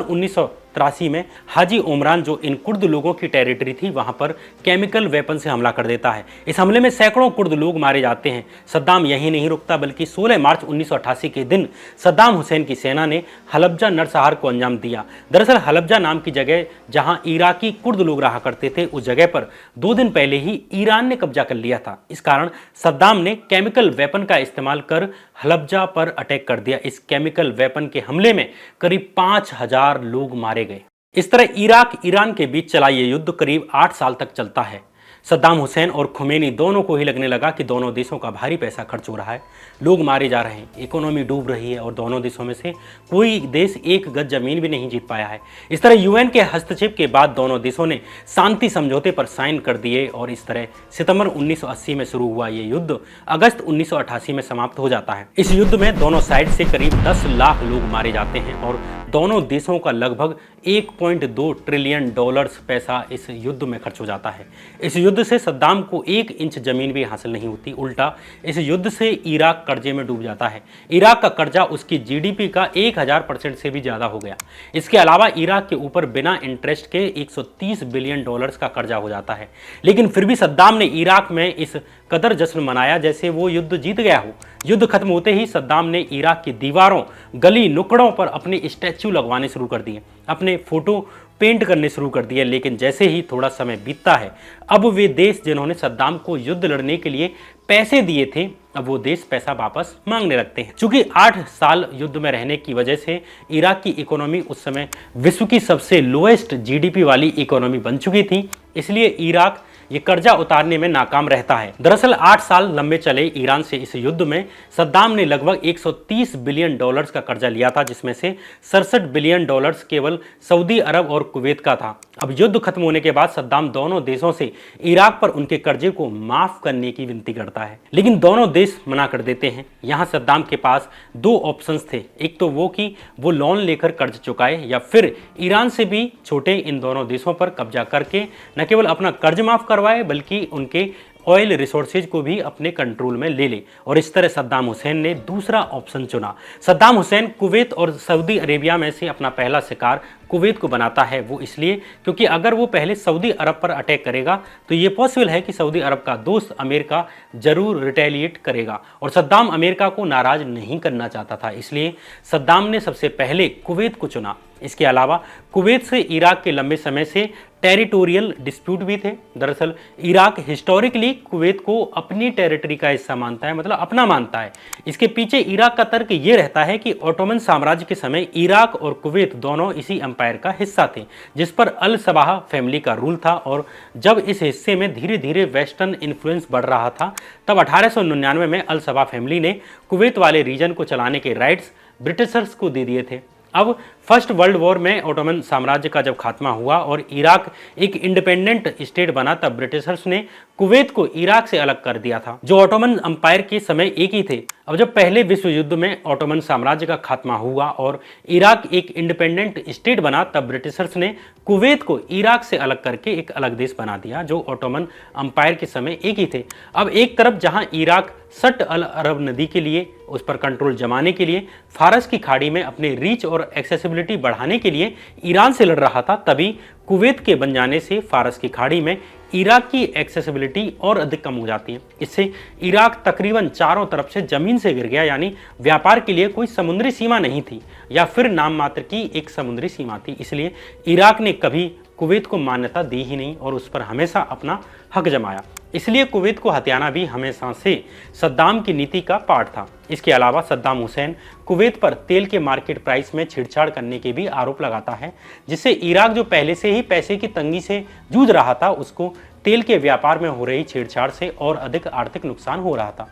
1983 में हाजी उमरान, जो इन कुर्द लोगों की टेरिटरी थी, वहां पर केमिकल वेपन से हमला कर देता है। इस हमले में सैकड़ों कुर्द लोग मारे जाते हैं। सद्दाम यहीं नहीं रुकता, बल्कि 16 मार्च 1988 के दिन सद्दाम हुसैन की सेना ने हलब्जा नरसंहार को अंजाम दिया। दरअसल हलब्जा नाम की जगह जहां इराकी कुर्द लोग रहा करते थे, उस जगह पर 2 दिन पहले ही ईरान ने कब्जा कर लिया था। इस कारण सद्दाम ने केमिकल वेपन का इस्तेमाल कर हलब्जा पर अटैक कर दिया। इस केमिकल वेपन के हमले में करीब 5000 लोग मारे गए। इस तरह इराक ईरान के बीच चला यह युद्ध करीब 8 साल तक चलता है। सद्दाम हुसैन और खुमैनी दोनों को ही लगने लगा कि दोनों देशों का भारी पैसा खर्च हो रहा है, लोग मारे जा रहे हैं, इकोनॉमी डूब रही है और दोनों देशों में से कोई देश एक गज जमीन भी नहीं जीत पाया है। इस तरह यूएन के हस्तक्षेप के बाद दोनों देशों ने शांति समझौते पर साइन कर दिए और इस तरह सितंबर 1980 में शुरू हुआ ये युद्ध अगस्त 1988 में समाप्त हो जाता है। इस युद्ध में दोनों साइड से करीब 10 लाख लोग मारे जाते हैं और दोनों देशों का लगभग 1.2 ट्रिलियन डॉलर्स पैसा इस युद्ध में खर्च हो जाता है। इस युद्ध से सद्दाम को 1 इंच जमीन भी हासिल नहीं होती, उल्टा इस युद्ध से इराक कर्जे में डूब जाता है। इराक का कर्जा उसकी जीडीपी का 1000% से भी ज़्यादा हो गया। इसके अलावा इराक के ऊपर बिना इंटरेस्ट के 130 बिलियन डॉलर्स का कर्जा हो जाता है। लेकिन फिर भी सद्दाम ने इराक में इस कदर जश्न मनाया जैसे वो युद्ध जीत गया हो। युद्ध खत्म होते ही सद्दाम ने इराक की दीवारों, गली नुक्कड़ों पर अपने स्टैच्यू लगवाने शुरू कर दिए, अपने फोटो पेंट करने शुरू कर दिए। लेकिन जैसे ही थोड़ा समय बीतता है, अब वे देश जिन्होंने सद्दाम को युद्ध लड़ने के लिए पैसे दिए थे, अब वो देश पैसा वापस मांगने लगते हैं। चूंकि 8 साल युद्ध में रहने की वजह से इराक की इकोनॉमी उस समय विश्व की सबसे लोएस्ट जीडीपी वाली इकोनॉमी बन चुकी थी, इसलिए इराक ये कर्जा उतारने में नाकाम रहता है। दरअसल 8 साल लंबे चले ईरान से इस युद्ध में सद्दाम ने लगभग 130 बिलियन डॉलर्स का कर्जा लिया था, जिसमें से 67 बिलियन डॉलर्स केवल सऊदी अरब और कुवैत का था। अब युद्ध खत्म होने के बाद सद्दाम दोनों देशों से इराक पर उनके कर्जे को माफ करने की विनती करता है, लेकिन दोनों देश मना कर देते हैं। यहाँ सद्दाम के पास 2 ऑप्शंस थे, एक तो वो कि वो लोन लेकर कर्ज चुकाए या फिर ईरान से भी छोटे इन दोनों देशों पर कब्जा करके न केवल अपना कर्ज माफ करवाए बल्कि उनके ऑयल रिसोर्सेज को भी अपने कंट्रोल में ले ले। और इस तरह सद्दाम हुसैन ने दूसरा ऑप्शन चुना। सद्दाम हुसैन कुवैत और सऊदी अरेबिया में से अपना पहला शिकार कुवैत को बनाता है। वो इसलिए क्योंकि अगर वो पहले सऊदी अरब पर अटैक करेगा तो ये पॉसिबल है कि सऊदी अरब का दोस्त अमेरिका जरूर रिटेलिएट करेगा और सद्दाम अमेरिका को नाराज नहीं करना चाहता था, इसलिए सद्दाम ने सबसे पहले कुवैत को चुना। इसके अलावा कुवैत से इराक के लंबे समय से टेरिटोरियल डिस्प्यूट भी थे। दरअसल इराक हिस्टोरिकली कुवैत को अपनी टेरिटरी का हिस्सा मानता है, मतलब अपना मानता है। इसके पीछे इराक का तर्क ये रहता है कि ओटोमन साम्राज्य के समय इराक और कुवैत दोनों इसी एम्पायर का हिस्सा थे, जिस पर अल सबाह फैमिली का रूल था। और जब इस हिस्से में धीरे धीरे वेस्टर्न इन्फ्लुएंस बढ़ रहा था, तब 1899 में अल सबाह फैमिली ने कुवैत वाले रीजन को चलाने के राइट्स ब्रिटिशर्स को दे दिए थे। अब फर्स्ट वर्ल्ड वॉर में ओटोमन साम्राज्य का जब खात्मा हुआ और इराक एक इंडिपेंडेंट स्टेट बना, तब ब्रिटिशर्स ने कुवैत को इराक से अलग कर दिया था, जो ओटोमन अंपायर के समय एक ही थे। अब जब पहले विश्व युद्ध में ओटोमन साम्राज्य का खात्मा हुआ और इराक एक इंडिपेंडेंट स्टेट बना, तब ब्रिटिशर्स ने कुवैत को इराक से अलग करके एक अलग देश बना दिया, जो ओटोमन अंपायर के समय एक ही थे। अब एक तरफ जहां इराक सट अल अरब नदी के लिए उस पर कंट्रोल जमाने के लिए फारस की खाड़ी में अपने रीच और एक्सेसिबिलिटी बढ़ाने के लिए ईरान से लड़ रहा था, तभी कुवैत के बन जाने से फारस की खाड़ी में इराक की एक्सेसिबिलिटी और अधिक कम हो जाती है। इससे इराक तकरीबन चारों तरफ से जमीन से गिर गया, यानी व्यापार के लिए कोई समुद्री सीमा नहीं थी या फिर नाम मात्र की एक समुद्री सीमा थी। इसलिए इराक ने कभी कुवैत को मान्यता दी ही नहीं और उस पर हमेशा अपना हक जमाया। इसलिए कुवैत को हथियाना भी हमेशा से सद्दाम की नीति का पार्ट था। इसके अलावा सद्दाम हुसैन कुवैत पर तेल के मार्केट प्राइस में छेड़छाड़ करने के भी आरोप लगाता है, जिससे इराक जो पहले से ही पैसे की तंगी से जूझ रहा था, उसको तेल के व्यापार में हो रही छेड़छाड़ से और अधिक आर्थिक नुकसान हो रहा था।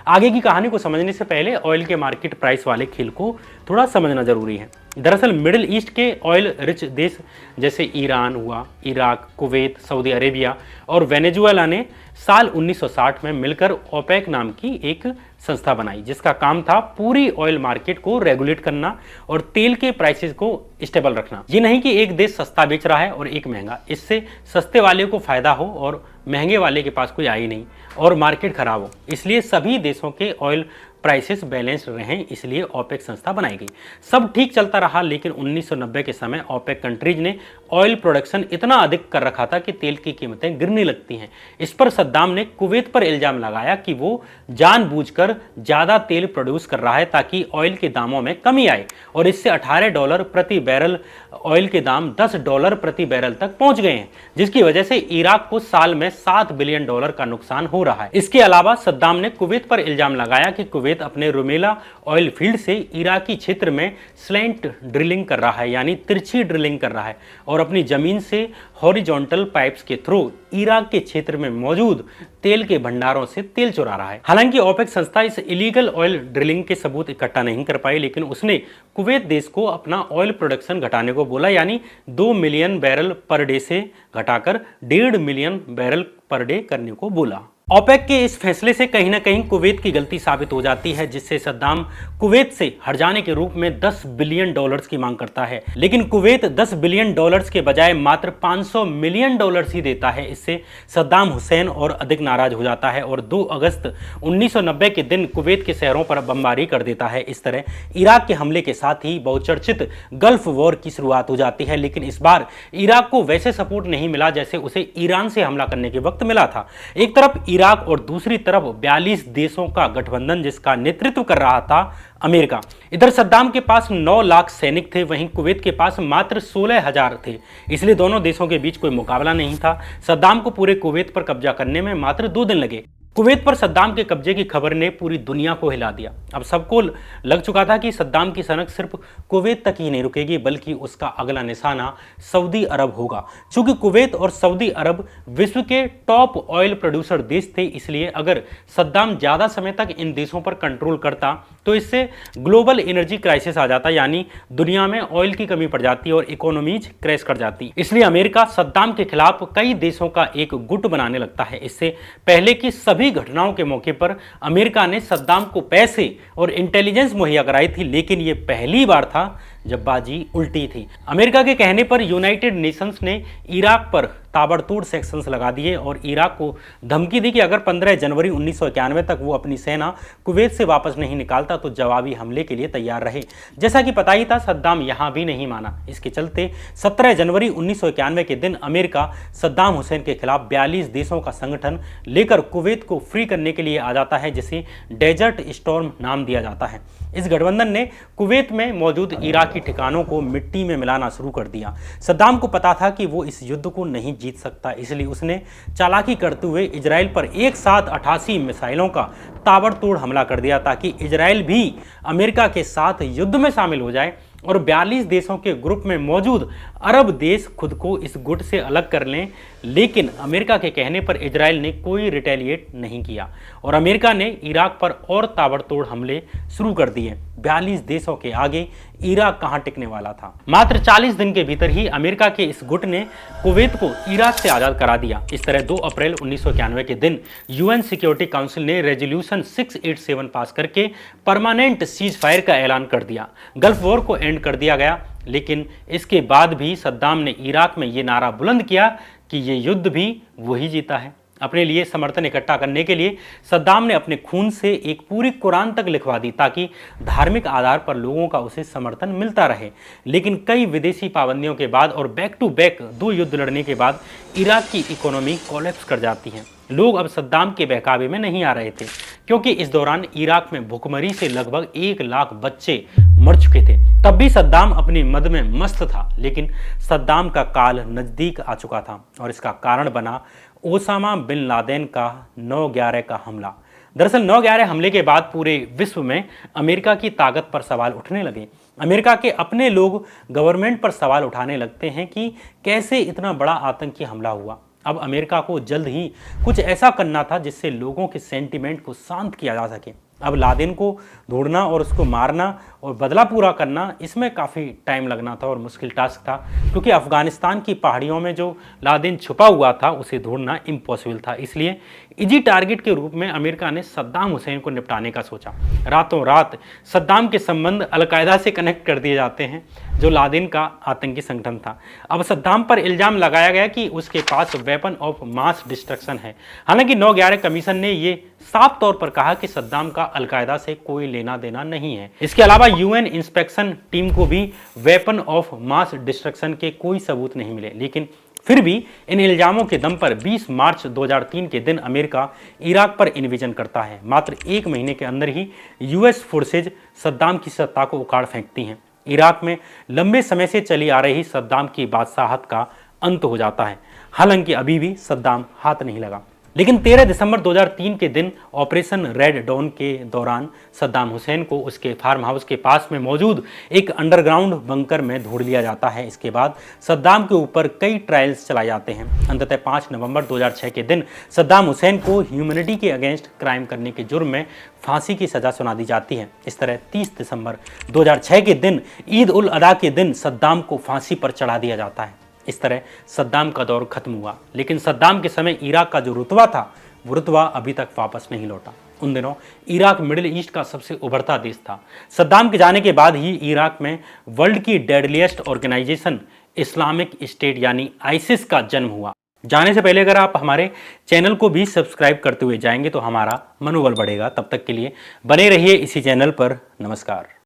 आगे की कहानी को समझने से पहले ऑयल के मार्केट प्राइस वाले खेल को थोड़ा समझना जरूरी है। दरअसल मिडिल ईस्ट के ऑयल रिच देश जैसे ईरान हुआ, इराक, कुवैत, सऊदी अरेबिया और वेनेजुएला ने साल 1960 में मिलकर ओपेक नाम की एक संस्था बनाई, जिसका काम था पूरी ऑयल मार्केट को रेगुलेट करना और तेल के प्राइसेस को स्टेबल रखना। ये नहीं कि एक देश सस्ता बेच रहा है और एक महंगा, इससे सस्ते वाले को फायदा हो और महंगे वाले के पास कोई आए नहीं और मार्केट खराब हो। इसलिए सभी देशों के ऑयल प्राइसेस बैलेंस रहें, इसलिए ओपेक संस्था बनाई गई। सब ठीक चलता रहा, लेकिन 1990 के समय ओपेक कंट्रीज ने ऑयल प्रोडक्शन इतना अधिक कर रखा था कि तेल की कीमतें गिरने लगती हैं। इस पर सद्दाम ने कुवैत पर इल्जाम लगाया कि वो जानबूझकर ज़्यादा तेल प्रोड्यूस कर रहा है ताकि ऑयल के दामों में कमी आए, और इससे $18 प्रति बैरल ऑयल के दाम $10 प्रति बैरल तक पहुंच गए हैं, जिसकी वजह से इराक को साल में $7 बिलियन का नुकसान हो रहा है। इसके अलावा सद्दाम ने कुवैत पर इल्जाम लगाया कि कुवैत अपने रुमेला ऑयल फील्ड से इराकी क्षेत्र में स्लैंट ड्रिलिंग कर रहा है, यानी तिरछी ड्रिलिंग कर रहा है, और अपनी जमीन से हॉरिजॉन्टल पाइप्स के थ्रू इराक के क्षेत्र में मौजूद तेल के भंडारों से तेल चुरा रहा है। हालांकि ओपेक संस्था इस इलीगल ऑयल ड्रिलिंग के सबूत इकट्ठा नहीं कर पाई, लेकिन उसने कुवैत देश को अपना ऑयल प्रोडक्शन घटाने को बोला, यानी 2 मिलियन बैरल पर डे से घटाकर 1.5 मिलियन बैरल पर डे करने को बोला। ओपेक के इस फैसले से कहीं ना कहीं कुवैत की गलती साबित हो जाती है, जिससे सद्दाम कुवैत से हट जाने के रूप में $10 बिलियन की मांग करता है, लेकिन कुवैत $10 बिलियन के बजाय मात्र $500 मिलियन ही देता है। इससे सद्दाम हुसैन और अधिक नाराज हो जाता है और 2 अगस्त 1990 के दिन कुवैत के शहरों पर बमबारी कर देता है। इस तरह इराक के हमले के साथ ही बहुचर्चित गल्फ वॉर की शुरुआत हो जाती है, लेकिन इस बार इराक को वैसे सपोर्ट नहीं मिला जैसे उसे ईरान से हमला करने के वक्त मिला था। एक तरफ इराक और दूसरी तरफ 42 देशों का गठबंधन, जिसका नेतृत्व कर रहा था अमेरिका। इधर सद्दाम के पास 9 लाख सैनिक थे, वहीं कुवैत के पास मात्र 16,000 थे, इसलिए दोनों देशों के बीच कोई मुकाबला नहीं था। सद्दाम को पूरे कुवैत पर कब्जा करने में मात्र 2 दिन लगे। कुवैत पर सद्दाम के कब्जे की खबर ने पूरी दुनिया को हिला दिया। अब सबको लग चुका था कि सद्दाम की सनक सिर्फ कुवैत तक ही नहीं रुकेगी, बल्कि उसका अगला निशाना सऊदी अरब होगा। चूंकि कुवैत और सऊदी अरब विश्व के टॉप ऑयल प्रोड्यूसर देश थे, इसलिए अगर सद्दाम ज़्यादा समय तक इन देशों पर कंट्रोल करता तो इससे ग्लोबल एनर्जी क्राइसिस आ जाता, यानी दुनिया में ऑयल की कमी पड़ जाती और इकोनॉमीज क्रैश कर जाती। इसलिए अमेरिका सद्दाम के खिलाफ कई देशों का एक गुट बनाने लगता है। इससे पहले की सभी घटनाओं के मौके पर अमेरिका ने सद्दाम को पैसे और इंटेलिजेंस मुहैया कराई थी, लेकिन यह पहली बार था जब बाजी उल्टी थी। अमेरिका के कहने पर यूनाइटेड नेशंस ने इराक पर ताबड़तोड़ सैंक्शंस लगा दिए और इराक को धमकी दी कि अगर 15 जनवरी 1991 तक वो अपनी सेना कुवैत से वापस नहीं निकालता तो जवाबी हमले के लिए तैयार रहे। जैसा कि पता ही था, सद्दाम यहां भी नहीं माना। इसके चलते 17 जनवरी 1991 के दिन अमेरिका सद्दाम हुसैन के खिलाफ 42 देशों का संगठन लेकर कुवैत को फ्री करने के लिए आ जाता है, जिसे डेजर्ट स्टॉर्म नाम दिया जाता है। इस गठबंधन ने कुवैत में मौजूद इराकी ठिकानों को मिट्टी में मिलाना शुरू कर दिया। सद्दाम को पता था कि वो इस युद्ध को नहीं जीत सकता, इसलिए उसने चालाकी करते हुए इजराइल पर एक साथ 88 मिसाइलों का ताबड़तोड़ हमला कर दिया, ताकि इजराइल भी अमेरिका के साथ युद्ध में शामिल हो जाए और 42 देशों के ग्रुप में मौजूद अरब देश खुद को इस गुट से अलग कर लें। लेकिन अमेरिका के कहने पर इजराइल ने कोई रिटेलिएट नहीं किया और अमेरिका ने इराक पर और ताबड़तोड़ हमले शुरू कर दिए। 42 देशों के आगे इराक कहां टिकने वाला था। मात्र 40 दिन के भीतर ही अमेरिका के इस गुट ने कुवैत को इराक से आज़ाद करा दिया। इस तरह 2 अप्रैल 1991 के दिन यूएन सिक्योरिटी काउंसिल ने रेजोल्यूशन 687 पास करके परमानेंट सीज फायर का ऐलान कर दिया। गल्फ वॉर को एंड कर दिया गया, लेकिन इसके बाद भी सद्दाम ने इराक में ये नारा बुलंद किया कि ये युद्ध भी वही जीता है। अपने लिए समर्थन इकट्ठा करने के लिए सद्दाम ने अपने खून से एक पूरी कुरान तक लिखवा दी, ताकि धार्मिक आधार पर लोगों का उसे समर्थन मिलता रहे। लेकिन कई विदेशी पाबंदियों के बाद और बैक टू बैक 2 युद्ध लड़ने के बाद इराक की इकोनॉमी कोलैप्स कर जाती है। लोग अब सद्दाम के बहकावे में नहीं आ रहे थे, क्योंकि इस दौरान इराक में भुखमरी से लगभग 1 लाख बच्चे मर चुके थे। तब भी सद्दाम अपनी मद में मस्त था, लेकिन सद्दाम का काल नज़दीक आ चुका था और इसका कारण बना ओसामा बिन लादेन का 9/11 का हमला। दरअसल 9/11 हमले के बाद पूरे विश्व में अमेरिका की ताकत पर सवाल उठने लगे। अमेरिका के अपने लोग गवर्नमेंट पर सवाल उठाने लगते हैं कि कैसे इतना बड़ा आतंकी हमला हुआ। अब अमेरिका को जल्द ही कुछ ऐसा करना था जिससे लोगों के सेंटिमेंट को शांत किया जा सके। अब लादेन को ढूंढना और उसको मारना और बदला पूरा करना, इसमें काफ़ी टाइम लगना था और मुश्किल टास्क था, क्योंकि अफ़गानिस्तान की पहाड़ियों में जो लादेन छुपा हुआ था उसे ढूंढना इम्पॉसिबल था। इसलिए इजी टारगेट के रूप में अमेरिका ने सद्दाम हुसैन को निपटाने का सोचा। रातों रात सद्दाम के संबंध अलकायदा से कनेक्ट कर दिए जाते हैं, जो लादेन का आतंकी संगठन था। अब सद्दाम पर इल्ज़ाम लगाया गया कि उसके पास वेपन ऑफ मास डिस्ट्रक्शन है। हालांकि 9/11 कमीशन ने ये साफ तौर पर कहा कि सद्दाम का अलकायदा से कोई लेना देना नहीं है। इसके अलावा यूएन इंस्पेक्शन टीम को भी वेपन ऑफ मास डिस्ट्रक्शन के कोई सबूत नहीं मिले। लेकिन फिर भी इन इल्जामों के दम पर 20 मार्च 2003 के दिन अमेरिका इराक पर इन्वेजन करता है। मात्र 1 महीने के अंदर ही यूएस फोर्सेज सद्दाम की सत्ता को उखाड़ फेंकती हैं। इराक में लंबे समय से चली आ रही सद्दाम की बादशाहत का अंत हो जाता है। हालांकि अभी भी सद्दाम हाथ नहीं लगा। लेकिन 13 दिसंबर 2003 के दिन ऑपरेशन रेड डॉन के दौरान सद्दाम हुसैन को उसके फार्म हाउस के पास में मौजूद एक अंडरग्राउंड बंकर में ढूंढ लिया जाता है। इसके बाद सद्दाम के ऊपर कई ट्रायल्स चलाए जाते हैं। अंततः 5 नवंबर 2006 के दिन सद्दाम हुसैन को ह्यूमैनिटी के अगेंस्ट क्राइम करने के जुर्म में फांसी की सजा सुना दी जाती है। इस तरह 30 दिसंबर 2006 के दिन ईद उल अदा के दिन सद्दाम को फांसी पर चढ़ा दिया जाता है। इस तरह सद्दाम का दौर खत्म हुआ। लेकिन सद्दाम के समय इराक का जो रुतबा था, वो रुतबा अभी तक वापस नहीं लौटा। उन दिनों इराक मिडिल ईस्ट का सबसे उभरता देश था। सद्दाम के जाने के बाद ही इराक में वर्ल्ड की डेडलिएस्ट ऑर्गेनाइजेशन इस्लामिक स्टेट यानी आईसिस का जन्म हुआ। जाने से पहले अगर आप हमारे चैनल को भी सब्सक्राइब करते हुए जाएंगे तो हमारा मनोबल बढ़ेगा। तब तक के लिए बने रहिए इसी चैनल पर। नमस्कार।